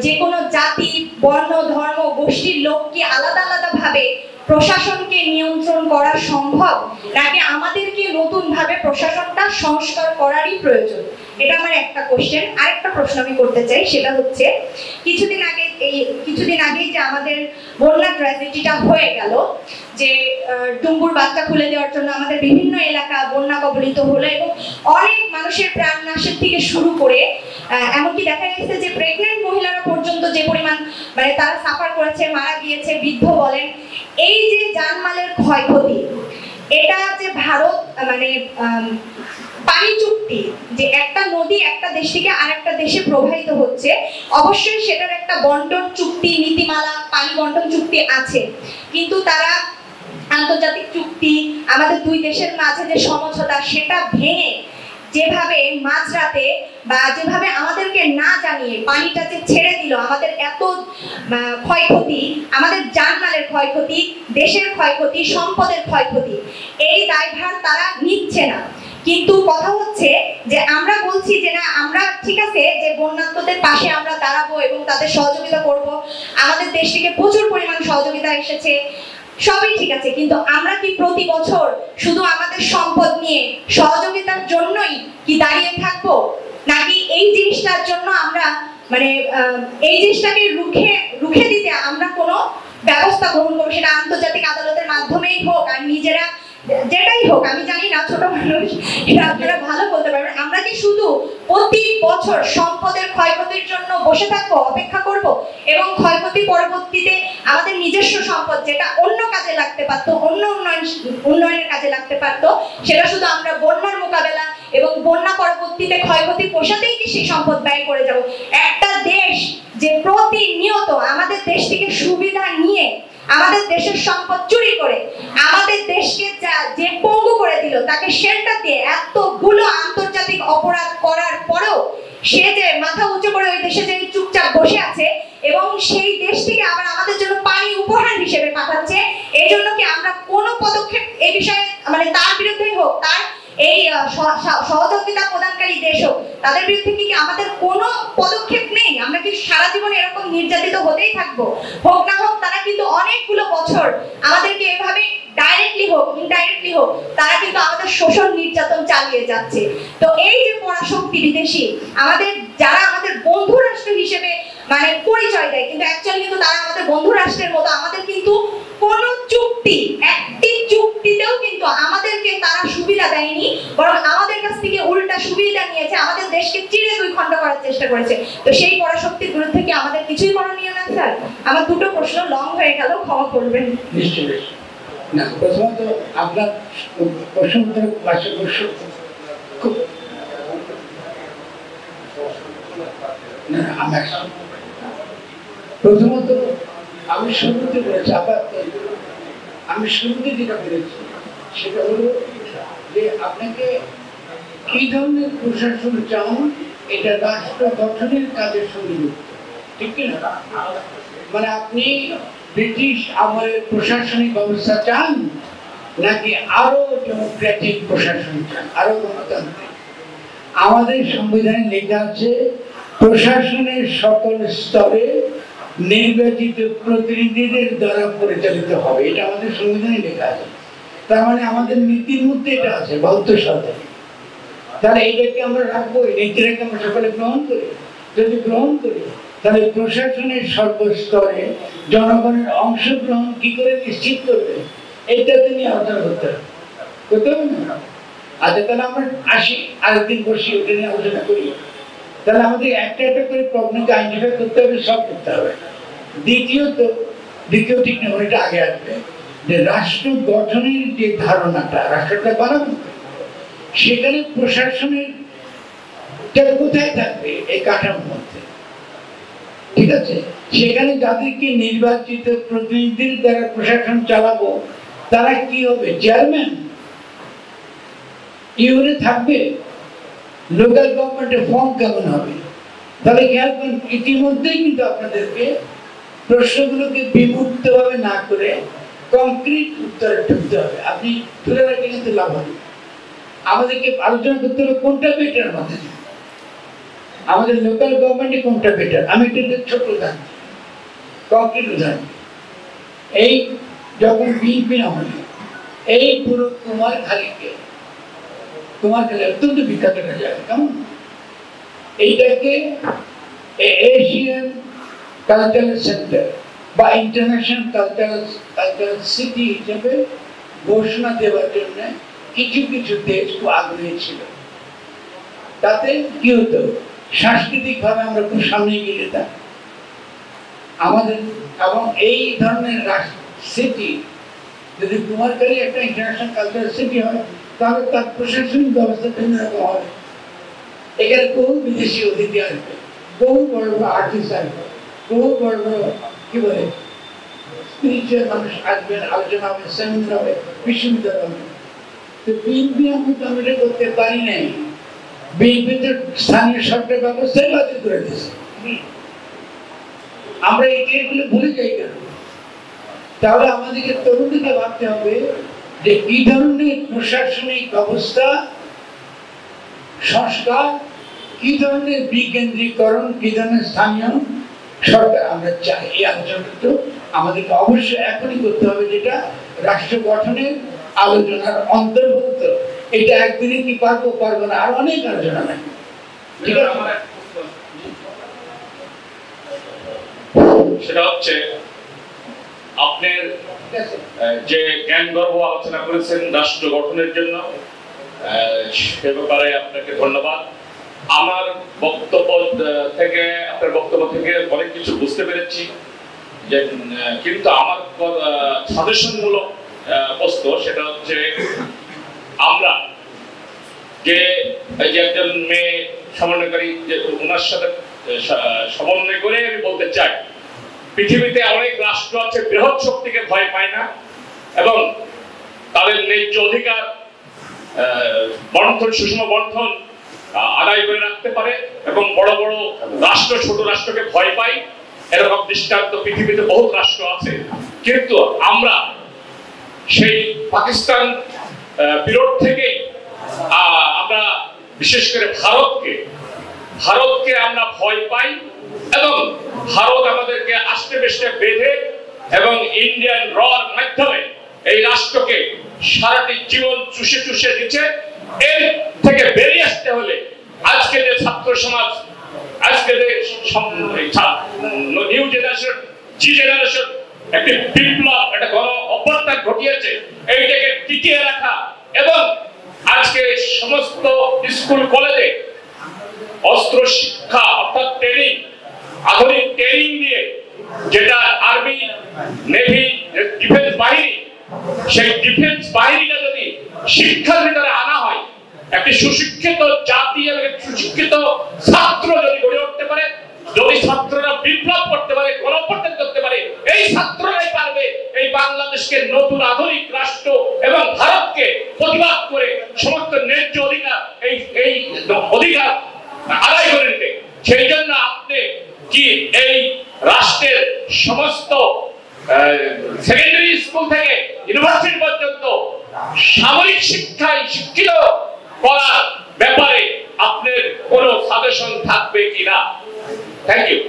যে কোনো জাতি বর্ণ ধর্ম গোষ্ঠীর লোক কি আলাদা আলাদা ভাবে প্রশাসনকে নিয়ন্ত্রণ করা সম্ভব, নাকি আমাদেরকে নতুন ভাবে প্রশাসনটা সংস্কার করারই প্রয়োজন? এটা আমার একটা কোশ্চেন। আরেকটা প্রশ্ন আমি করতে চাই, সেটা হচ্ছে কিছুদিন আগেই যে আমাদের বন্যা ট্র্যাজেডিটা হয়ে গেল, যে ডুম্বুর বাচ্চা খুলে দেওয়ার জন্য আমাদের বিভিন্ন এলাকা বন্যা কবলিত হলো এবং অনেক মানুষের প্রাণ নাশের থেকে শুরু করে এমনকি দেখা গেছে যে প্রেগনেন্ট মহিলারা পর্যন্ত যে পরিমাণ মানে তারা সাফার করেছে, মারা গিয়েছে, বৃদ্ধ বলেন। এই যে জানমালের ক্ষয়ক্ষতি, এটা যে ভারত মানে পানি চুক্তি, যে একটা নদী একটা দেশ থেকে আরেকটা দেশে প্রবাহিত হচ্ছে, অবশ্যই সেটার একটা বন্টন চুক্তি, নীতিমালা, পানি বন্টন চুক্তি আছে, কিন্তু তারা আন্তর্জাতিক চুক্তি, আমাদের দুই দেশের মাঝে যে সমঝোতা, সেটা ভেঙে যেভাবে মাঝরাতে বা যেভাবে আমাদেরকে না জানিয়ে পানিটা যে ছেড়ে দিল, আমাদের এত ক্ষয়ক্ষতি, আমাদের জানমালের ক্ষয়ক্ষতি, দেশের ক্ষয়ক্ষতি, সম্পদের ক্ষয়ক্ষতি, এই দায়ভার তারা নিচ্ছে না। কিন্তু কথা হচ্ছে যে আমরা বলছি যে না, আমরা ঠিক আছে যে বন্যার্তদের পাশে আমরা দাঁড়াবো এবং তাদের সহযোগিতা করব, আমাদের দেশ থেকে প্রচুর পরিমাণ সহযোগিতা এসেছে, সবই ঠিক আছে, কিন্তু আমরা কি প্রতি বছর শুধু আমাদের সম্পদ নিয়ে সহযোগিতার জন্যই কি দাঁড়িয়ে থাকবো, নাকি এই জিনিসটার জন্য আমরা মানে এই জিনিসটাকে রুখে দিতে আমরা কোনো ব্যবস্থা গ্রহণ করবো? সেটা আন্তর্জাতিক আদালতের মাধ্যমেই হোক আর নিজেরা যেটাই হোক, আমি জানি না, ছোট মানুষ, এটা আপনারা ভালো বলতে পারবেন। আমরা কি শুধু প্রতি বছর সম্পদের ক্ষয়ক্ষতির জন্য বসে থাকবো, অপেক্ষা করব, এবং ক্ষয়ক্ষতি পরবর্তীতে আমাদের নিজস্ব সম্পদ যেটা অন্য কাজে লাগতে পারতো, অন্য উন্নয়নের কাজে লাগতে পারতো, সেটা শুধু আমরা বন্যার মোকাবেলা এবং বন্যা পরবর্তীতে ক্ষয়ক্ষতি পোষাতেই কি সেই সম্পদ ব্যয় করে যাব? একটা দেশ যে প্রতিনিয়ত আমাদের দেশ থেকে সুবিধা নিয়ে আমাদের দেশের সম্পদ চুরি করে আমাদের দেশকে যে পঙ্গু করে দিল, তাকে শেল্টার দিয়ে এতগুলো আন্তর্জাতিক অপরাধ করার পরেও সে যে মাথা উঁচু করে ওই দেশে যে চুপচাপ বসে আছে এবং সেই দেশ থেকে আবার আমাদের জন্য পানি উপহার হিসেবে পাঠাচ্ছে, এই জন্য কি আমরা কোনো পদক্ষেপ এই বিষয়ে মানে তার বিরুদ্ধেই হোক, তার এই সহযোগিতা প্রদানকারী দেশ হোক, তাদের বিরুদ্ধে কি আমাদের কোনো পদক্ষেপ নেই? আমরা কি সারা জীবন এরকম নির্যাতিত হতেই থাকবো? হোক না হোক, তারা কিন্তু অনেকগুলো বছর আমাদেরকে এভাবে ডাইরেক্টলি হোক ইনডাইরেক্টলি হোক তারা কিন্তু আমাদের শোষণ নির্যাতন চালিয়ে যাচ্ছে। তো এই যে পরাশক্তি বিদেশি আমাদের যারা আমাদের বন্ধু রাষ্ট্র হিসেবে মানে পরিচয় দেয়, কিন্তু অ্যাকচুয়ালি কিন্তু তারা আমাদের বন্ধু রাষ্ট্রের মতো আমাদের কিন্তু কোন চুক্তি, একটি চুক্তিতেও কিন্তু আমাদেরকে তারা সুবিধা দেয়নি, বরং আমাদের কাছ থেকে উল্টা সুবিধা নিয়েছে, আমাদের দেশকে চিড়ে দুই খণ্ড করার চেষ্টা করেছে। তো সেই পরাশক্তির বিরুদ্ধে কি আমাদের কিছুই করণীয় না স্যার? আমার দুটো প্রশ্ন লং হয়ে গেল, ক্ষমা করবেন। নিশ্চয়ই না, প্রথমত আপনার প্রশ্ন খুব প্রথমত আমি শুরুতে বলেছি, আমি শুরুতে যেটা বলেছি সেটা হলো যে আপনাকে কি ধরনের প্রশাসন চান, এটা রাষ্ট্র গঠনের কাজের সঙ্গে যুক্ত, ঠিক কিনা? মানে আপনি ব্রিটিশ আমলের প্রশাসনিক ব্যবস্থা চান, নাকি আরো ডেমোক্রেটিক প্রশাসন চান, আরো গণতান্ত্রিক? আমাদের সংবিধানে লেখা আছে প্রশাসনের সকল স্তরে নির্বাচিত প্রতিনিধিদের দ্বারা পরিচালিত হবে, এটা আমাদের সংবিধানে লেখা আছে। তার মানে আমাদের নীতির মধ্যে এটা আছে, ৭২ সালে। তাহলে এটাকে আমরা রাখবো, নীতিটাকে আমরা সকলে গ্রহণ করি। যদি গ্রহণ করি তাহলে প্রশাসনের সর্বস্তরে জনগণের অংশগ্রহণ কি করে নিশ্চিত করবে, এটাতে নিয়ে আলোচনা করতে হবে, করতে হবে না? আচ্ছা, তাহলে আমরা আসি আরেকদিন বসি, ওটা নিয়ে আলোচনা করি। তাহলে আমাদের একটা একটা করে প্রবলেমকে আইডেন্টিফাই করতে হবে, সব করতে হবে। দ্বিতীয় ঠিক না, এটা আগে আসবে যে রাষ্ট্র গঠনের যে ধারণাটা, রাষ্ট্রটা বানাবো, সেখানে প্রশাসনের কোথায় থাকবে? এই কাঠামোর মধ্যে, ঠিক আছে? সেখানে যাদেরকে নির্বাচিত প্রতিনিধির দ্বারা প্রশাসন চালাবো, তারা কি হবে? চেয়ারম্যান ইউরে থাকবে? লোকাল গভর্নমেন্টের ফর্ম কেমন হবে? তাহলে খেয়াল করুন, ইতিমধ্যেই কিন্তু আপনাদেরকে প্রশ্নগুলোকে বিমূর্ত ভাবে না করে কংক্রিট উত্তরে ঢুকতে হবে। আপনি তুলে রাখলে কিন্তু লাভ হবে। আমাদেরকে আলোচনা করতে হবে কোনটা বেটার, আমাদের লোকাল গভর্নমেন্টে কোনটা বেটার। আমি একটা ছোট উদাহরণ, কংক্রিট উদাহরণ। এই যখন বিএনপি আমলে এই পুরো কুমারখালী অত্যন্ত বিখ্যাত একটা জায়গা, কেমন এইটাকে এশিয়ান কালচারাল সেন্টার বা ইন্টারন্যাশনাল কালচারাল সিটি হিসেবে ঘোষণা দেওয়ার জন্য কিছু কিছু দেশ খুব আগ্রহী ছিল। তাতে কি হতো, সাংস্কৃতিক ভাবে আমরা খুব সামনে এগিয়ে যেতাম আমাদের। এবং এই ধরনের সিটি যদি কুমারখালী একটা ইন্টারন্যাশনাল কালচারাল সিটি হয়, তাহলে তার প্রশাসনিক ব্যবস্থা ভিন্ন রকম হবে। এখানে বহু বিদেশি অতিথি আসবে, বহু বড় বড় আর্টিস্ট আসবে, বহু বড় বড় কি বলে স্পিরিচুয়াল মানুষ আসবেন, আলোচনা হবে, সেমিনার হবে, বিশ্ববিদ্যালয় হবে। তো বিএনপি আমরা এটা করতে পারি নাই। বিএনপি তো স্থানীয় সরকার ব্যবস্থাই বাতিল করে দিয়েছে। আমরা এগুলো ভুলে যাই কেন? তাহলে আমাদেরকে তরুণীকে ভাবতে হবে যে কি ধরনের প্রশাসনিক ব্যবস্থা সংস্কার, কি ধরনের বিকেন্দ্রীকরণ, কি ধরনের স্থানীয় সরকার আমরা চাই। এই আলোচনাটা তো আমাদেরকে অবশ্যই এখনই করতে হবে, যেটা রাষ্ট্র গঠনের আলোচনার অন্তর্ভুক্ত। এটা একদিনে কি পারবো না, আর অনেক আলোচনা নাই। ঠিক আছে, সেটা হচ্ছে আপনার যে জ্ঞান গর্ব আলোচনা করেছেন রাষ্ট্র গঠনের জন্য, সে ব্যাপারে আপনাকে ধন্যবাদ। আমার বক্তব্য থেকে অনেক কিছু বুঝতে পেরেছি, যে কিন্তু আমার সাজেশনমূলক প্রশ্ন সেটা হচ্ছে, আমরা যে এই যে একজন মেয়ে সমন্বয়কারী, যে ওনার সাথে সমন্বয় করে আমি বলতে চাই, পৃথিবীতে অনেক রাষ্ট্র আছে বৃহৎ শক্তিকে ভয় পায় না এবং তাদের ন্যায্য অধিকার বন্টন, সুষম বন্টন আদায় করে রাখতে পারে এবং বড় বড় রাষ্ট্র ছোট রাষ্ট্রকে ভয় পায়। এরকম দৃষ্টান্ত পৃথিবীতে বহুত রাষ্ট্র আছে, কিন্তু আমরা সেই পাকিস্তান বিরোধ থেকেই আমরা বিশেষ করে ভারতকে আমরা ভয় পাই এবং ভারত আমাদেরকে আষ্টে পৃষ্ঠে বেঁধে এবং ইন্ডিয়ান রর মাধ্যমে এই রাষ্ট্রকে সারাটি জীবন চুষে চুষে দিচ্ছে। এর থেকে বেরিয়ে আসতে হলে আজকে যে ছাত্র সমাজ, আজকে যে নিউ জেনারেশন, জেনারেশন একটি বিপ্লব, একটা গণ অভ্যুত্থান ঘটিয়েছে, এইটাকে টিকিয়ে রাখা এবং আজকে সমস্ত স্কুল কলেজে অস্ত্র শিক্ষা অর্থাৎ ট্রেনিং, আধুনিক ট্রেনিং দিয়ে, যেটা আর্মি, নেভি, ডিফেন্স বাহিনী, সেই ডিফেন্স বাহিনীটা যদি শিক্ষার ভিতরে আনা হয়, একটি সুশিক্ষিত জাতি এবং সুশিক্ষিত ছাত্র যদি গড়ে উঠতে পারে, যদি ছাত্ররা বিপ্লব করতে পারে, গণঅভ্যুত্থান করতে পারে, এই ছাত্ররাই পারবে এই বাংলাদেশকে নতুন আধুনিক রাষ্ট্র এবং ভারতকে প্রতিবাদ করে সমস্ত ন্যায্য অধিকার এই অধিকার আদায় করে নিতে। সেই জন্য আপনি কি এই রাষ্ট্রের সমস্ত সেকেন্ডারি স্কুল থেকে ইউনিভার্সিটি পর্যন্ত সামরিক শিক্ষায় শিক্ষিত করার ব্যাপারে আপনার কোনো সাজেশন থাকবে কিনা? Thank you.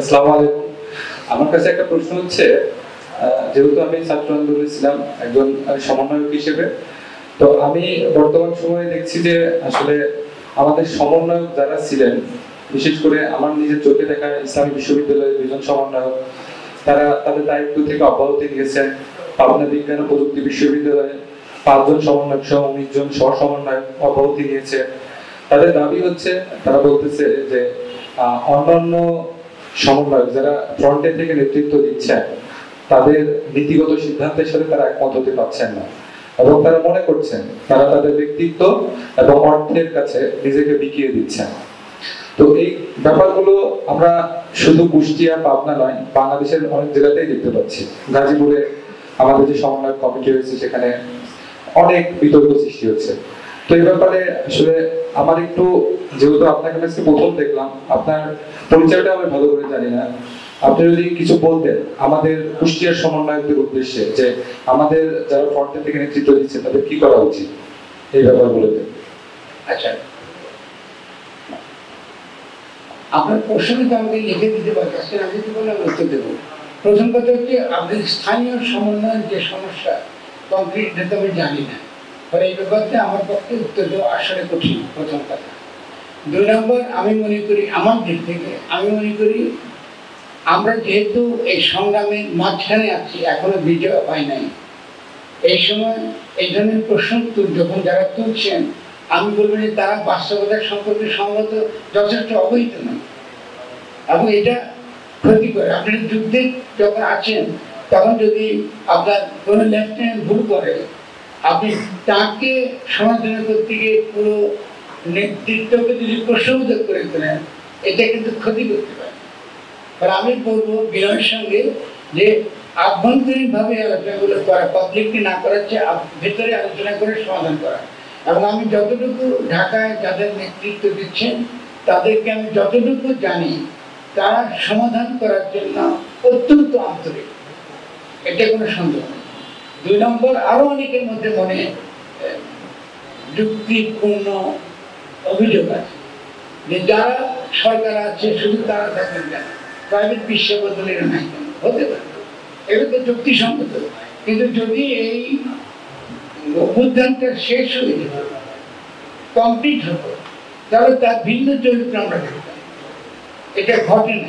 আসসালামু আলাইকুম। আমার কাছে একটা প্রশ্ন হচ্ছে, যেহেতু আমি ছাত্র আন্দোলনে ছিলাম একজন সমন্বয়ক হিসেবে, তো আমি বর্তমান সময়ে দেখছি যে আসলে আমাদের সমন্বয়ক যারা ছিলেন, বিশেষ করে আমার নিজের চোখে দেখা ইসলামী বিশ্ববিদ্যালয়ের দুজন সমন্বয়ক, তারা তাদের দায়িত্ব থেকে অব্যাহতি নিয়েছেন। পাবনা বিজ্ঞান ও প্রযুক্তি বিশ্ববিদ্যালয়ে 5 জন সমন্বয়ক সহ 19 জন সহ সমন্বয়ক অব্যাহতি নিয়েছে। তাদের দাবি হচ্ছে, তারা বলতেছে যে অন্যান্য সমন্বয়ক যারা ফ্রন্টে থেকে নেতৃত্ব দিচ্ছেন, তাদের নীতিগত সিদ্ধান্তের সাথে তারা একমত হতে পারছেন না এবং তারা মনে করছেন তারা তাদের ব্যক্তিত্ব এবং অর্থের কাছে নিজেকে বিকিয়ে দিচ্ছেন। তো এই ব্যাপারগুলো আমরা শুধু কুষ্টিয়া, পাবনা নয়, বাংলাদেশের অনেক জেলাতেই দেখতে পাচ্ছি। গাজীপুরে আমাদের যে সমন্বয় কমিটি রয়েছে সেখানে অনেক বিতর্ক সৃষ্টি হচ্ছে। তো এই ব্যাপারে আসলে আমার একটু, যেহেতু আপনাকে আজকে প্রথম দেখলাম, আপনার পরিচয়টা আমি ভালো করে জানি না, আপনি যদি কিছু বলতেন আমাদের কুষ্টিয়ার সমন্বয়কদের উদ্দেশ্যে, যে আমাদের যারা ফ্রন্টে থেকে নেতৃত্ব দিচ্ছে তাদের কি করা উচিত এই ব্যাপারগুলোতে। আচ্ছা, আপনার প্রশ্নটা আমাকে লিখে দিতে পারেন, আজকে আমি যদি বলে আমি উত্তর দেবো। প্রথম কথা হচ্ছে আপনাদের স্থানীয় সমন্বয়ের যে সমস্যা কংক্রিট, এটা তো আমি জানি না, ফলে এই ব্যাপারটা আমার পক্ষে উত্তর দেওয়া আসলে কঠিন, প্রথম কথা। 2 নম্বর, আমি মনে করি আমার দিক থেকে আমি মনে করি আমরা যেহেতু এই সংগ্রামের মাঝখানে আছি, এখনো বিজয় হয় নাই, এই সময় এই ধরনের প্রশ্ন যখন যারা তুলছেন, আমি বলবো যে তারা বাস্তবতার সম্পর্কে সম্ভবত যথেষ্ট অবহিত নয় এবং এটা ক্ষতি করে। আপনি যুদ্ধে যখন আছেন তখন যদি আপনার কোনো লেফটেন্যান্ট ভুল করে, আপনি তাকে সমালোচনা করতে গিয়ে পুরো নেতৃত্বকে যদি প্রশ্নবোধক করে তোলেন, এটা কিন্তু ক্ষতি করতে পারে। আর আমি বলবো বিনয়ের সঙ্গে যে আভ্যন্তরীণভাবে আলোচনাগুলো করা, পাবলিককে না করার চেয়ে ভেতরে আলোচনা করে সমাধান করা। এবং আমি যতটুকু ঢাকায় যাদের নেতৃত্ব দিচ্ছেন তাদেরকে আমি যতটুকু জানি, তারা সমাধান করার জন্য অত্যন্ত আন্তরিক, এটা কোনো সন্দেহ নেই। 2 নম্বর, আরো অনেকের মধ্যে মনে যুক্তিপূর্ণ অভিযোগ আছে যে যারা সরকার আছে শুধু তারা থাকবেন কেন, প্রাইভেট বিশ্ববিদ্যালয়ের নাই কেন, হতে পারে, এটা তো যুক্তিসঙ্গত। কিন্তু যদি এই অভ্যুত্থানটা শেষ হয়ে যেত, কমপ্লিট হতো, তাহলে তার ভিন্ন চরিত্র আমরা দেখতাম। এটা ঘটে না।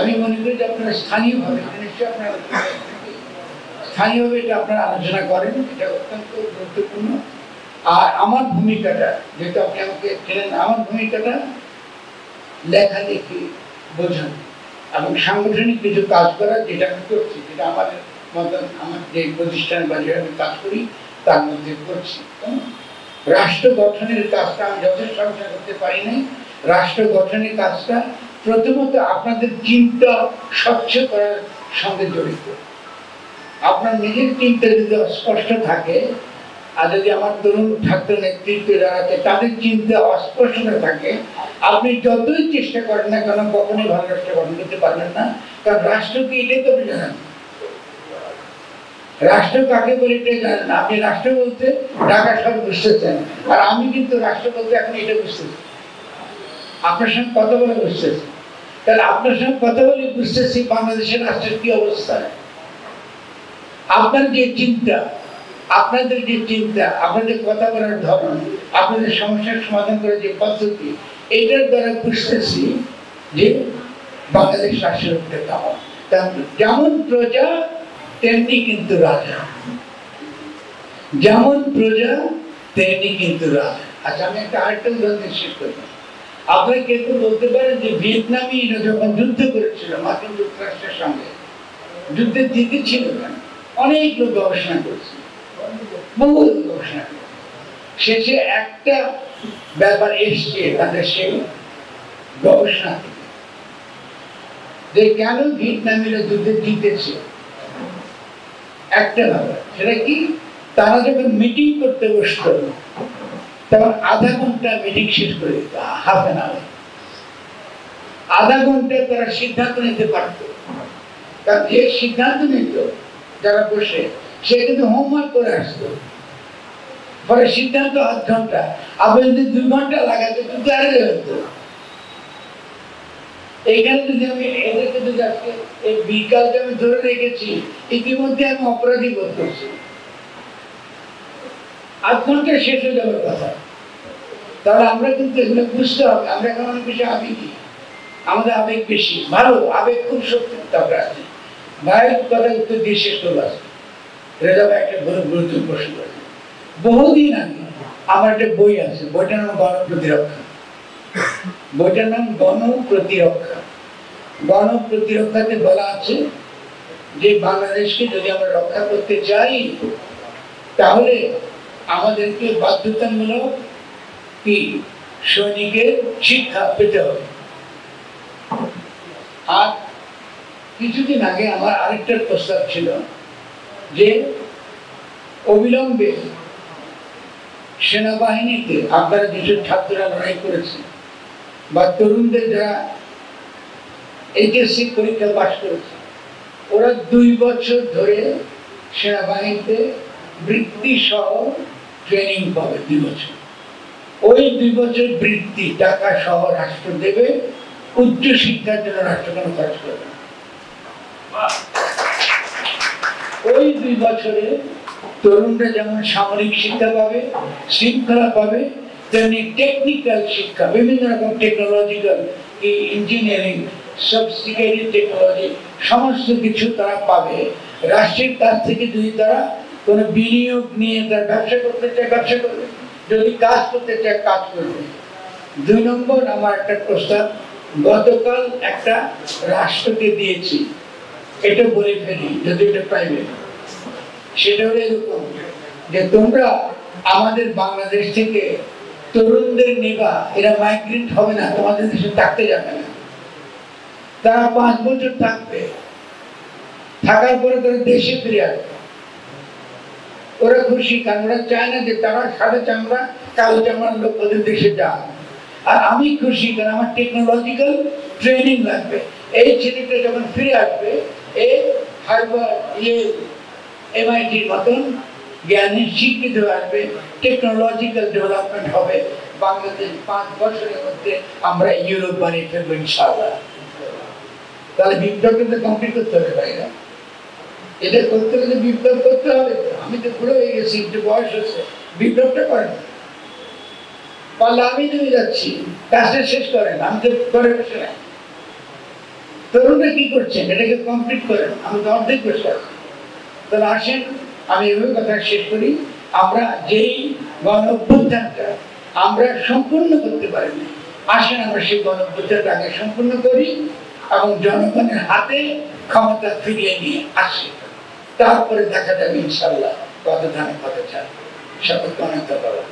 আমি মনে করি যে আপনারা স্থানীয়ভাবে, নিশ্চয়ই আপনারা স্থানীয়ভাবে এটা আপনারা আলোচনা করেন, এটা অত্যন্ত গুরুত্বপূর্ণ। আর আমার ভূমিকাটা, যেহেতু আপনি আমাকে চেনেন, আমার ভূমিকাটা লেখালেখি, বোঝানো এবং সাংগঠনিক কিছু কাজ করা, যেটা আমি করছি, যেটা আমাদের মতন আমার যে প্রতিষ্ঠানে বা যেভাবে কাজ করি তার মধ্যে করছি। রাষ্ট্র গঠনের কাজটা আমি যথেষ্ট আলোচনা করতে পারি নাই। রাষ্ট্র গঠনের কাজটা প্রথমত আপনাদের চিন্তা স্বচ্ছ করার সঙ্গে জড়িত। আপনার নিজের চিন্তা যদি অস্পষ্ট থাকে, আর যদি আমার তরুণ ছাত্র নেতৃত্ব যারা আছে তাদের চিন্তা অস্পষ্টতা থাকে, আপনি যতই চেষ্টা করেন না কেন কখনোই ভালো রাষ্ট্র গঠন করতে পারবেন না। কারণ রাষ্ট্রকে এটাই তো আপনি জানেন, রাষ্ট্র কাকে বলে এটা জানেন না। আপনি রাষ্ট্র বলতে ঢাকা শহর বুঝতেছেন, আর আমি কিন্তু রাষ্ট্র বলতে এখন এটা বুঝতেছি, আপনার সঙ্গে কথা বলে বুঝতেছি। তাহলে আপনার সঙ্গে কথা বলে বুঝতেছি বাংলাদেশের রাষ্ট্রের কি অবস্থা। আপনার যে চিন্তা, আপনাদের যে চিন্তা, আপনাদের কথা বলার ধরন, আপনাদের সমস্যার সমাধান করার যে পদ্ধতি, এটার দ্বারা বুঝতেছি যে বাংলাদেশ রাষ্ট্রের কেমন। যেমন প্রজা তেমনি কিন্তু রাজা, যেমন প্রজা তেমনি কিন্তু রাজা। আচ্ছা, আমি একটা আরেকটা উদাহরণ শেষ করব। আপনারা কেউ বলতে পারেন যে ভিয়েতনামীরা যখন যুদ্ধ করেছিল মার্কিন যুক্তরাষ্ট্রের সঙ্গে, যুদ্ধে জিতেছিল কেন? অনেক লোক গবেষণা করেছে, বহু গবেষণা করেছে। শেষে একটা ব্যাপার এসছে তাদের সেই গবেষণা থেকে, যে কেন ভিয়েতনামীরা যুদ্ধে জিতেছে। একটা ব্যাপার, সেটা কি, তারা যখন মিটিং করতে বসত তখন আধা ঘন্টা মিটিং শেষ করে দিত, হাফ এন আওয়ার। আধা ঘন্টায় তারা সিদ্ধান্ত নিতে পারত। কারণ যে সিদ্ধান্ত নিত যারা বসে, সে কিন্তু হোমওয়ার্ক করে আসতো, ফলে সিদ্ধান্ত আধ ঘন্টা। আপনি যদি 2 ঘন্টা লাগাতে তো দাঁড়িয়ে হতো। এইখানে যদি আমি এদেরকে যদি আজকে এই বিকালটা আমি ধরে রেখেছি, ইতিমধ্যে আমি অপরাধী বোধ করছি। আধ ঘন্টা শেষ হয়ে যাওয়ার কথা। তাহলে আমরা কিন্তু এগুলো বুঝতে হবে। আমরা এখন অনেক বেশি আবেগী, আমাদের আবেগ বেশি। ভালো, আবেগ খুব শক্তি দরকার আছে। ভাইয়ের কথা উত্তর দিয়ে শেষ করবো। রেজা ভাই একটা গুরুত্বপূর্ণ প্রশ্ন করেছে। বহুদিন আগে আমার একটা বই আছে, বইটার নাম গণপ্রতিরক্ষা। বইটার নাম গণপ্রতিরক্ষা। গণপ্রতিরক্ষাতে বলা আছে যে বাংলাদেশকে যদি আমরা রক্ষা করতে চাই, তাহলে আমাদেরকে বাধ্যতামূলক কি সৈনিকের শিক্ষা পেতে হবে। আর কিছুদিন আগে আমার আরেকটা প্রস্তাব ছিল যে অবিলম্বে সেনাবাহিনীতে আপনারা যেসব ছাত্ররা লড়াই করেছে বা তরুণদের যারা এইচএসসি পরীক্ষা পাশ করেছে, ওরা 2 বছর ধরে সেনাবাহিনীতে বৃত্তি সহ ট্রেনিং পাবে 2 বছর। ওই 2 বছর বৃত্তি টাকা সহ রাষ্ট্র দেবে, উচ্চ শিক্ষার জন্য রাষ্ট্র কোনো খরচ করবে না। ওই 2 বছরে তরুণরা যেমন সামরিক শিক্ষা পাবে, শৃঙ্খলা পাবে, তেমনি টেকনিক্যাল শিক্ষা, বিভিন্ন রকম টেকনোলজিক্যাল, ইঞ্জিনিয়ারিং, সফিস্টিকেটেড টেকনোলজি, সমস্ত কিছু তারা পাবে। রাষ্ট্রের কাছ থেকে যদি তারা কোনো বিনিয়োগ নিয়ে তার ব্যবসা করতে চায় ব্যবসা করবে, যদি কাজ করতে চায় কাজ করবে। 2 নম্বর আমার একটা প্রস্তাব গতকাল একটা রাষ্ট্রকে দিয়েছি, এটা বলে ফেলি যদি এটা প্রাইভেট। সেটা হলো এরকম যে তোমরা আমাদের বাংলাদেশ থেকে তরুণদের নেবা, এরা মাইগ্রেন্ট হবে না, তোমাদের দেশে থাকতে যাবে না, তারা 5 বছর থাকবে, থাকার পরে তারা দেশে ফিরে আসবে। ওরা খুশি, কারণ ওরা চায় না যে তারা সাদা চামড়া কালো চামড়ার লোক ওদের দেশে যান। আর আমি খুশি, কারণ আমার টেকনোলজিক্যাল ট্রেনিং লাগবে। এই ছেলেটা যখন ফিরে আসবে, এ হার্ভার্ড, ইয়েল, MIT-র মতন জ্ঞানে শিক্ষিত আসবে, টেকনোলজিক্যাল ডেভেলপমেন্ট হবে। বাংলাদেশ 5 বছরের মধ্যে আমরা ইউরোপ বানিয়ে ফেলবো ইনশাআল্লাহ। তাহলে বিপ্লবটা তো কমপ্লিট করতে হবে ভাইরা, এটা করতে হলে বিপ্লব করতে হবে। আমি তো বুড়ো হয়ে গেছি, একটু বয়স হচ্ছে, বিপ্লবটা করেন পারলে আমি তুমি যাচ্ছি, কাজটা শেষ করেন, আমি তো করে বসে নাই। তরুণরা কি করছেন এটাকে কমপ্লিট করেন, আমি তো অর্ধেক বসে আছি। তাহলে আসেন আমি এভাবে কথা শেষ করি, আমরা যেই গণ অভ্যুত্থানটা আমরা সম্পূর্ণ করতে পারিনি, আসেন আমরা সেই গণ অভ্যুত্থানটা আগে সম্পূর্ণ করি এবং জনগণের হাতে ক্ষমতা ফিরিয়ে নিয়ে আসি, তারপরে দেখা যাবে ইনশাআল্লাহ কত ধানে কত চাল। সকলকে অনেক ধন্যবাদ।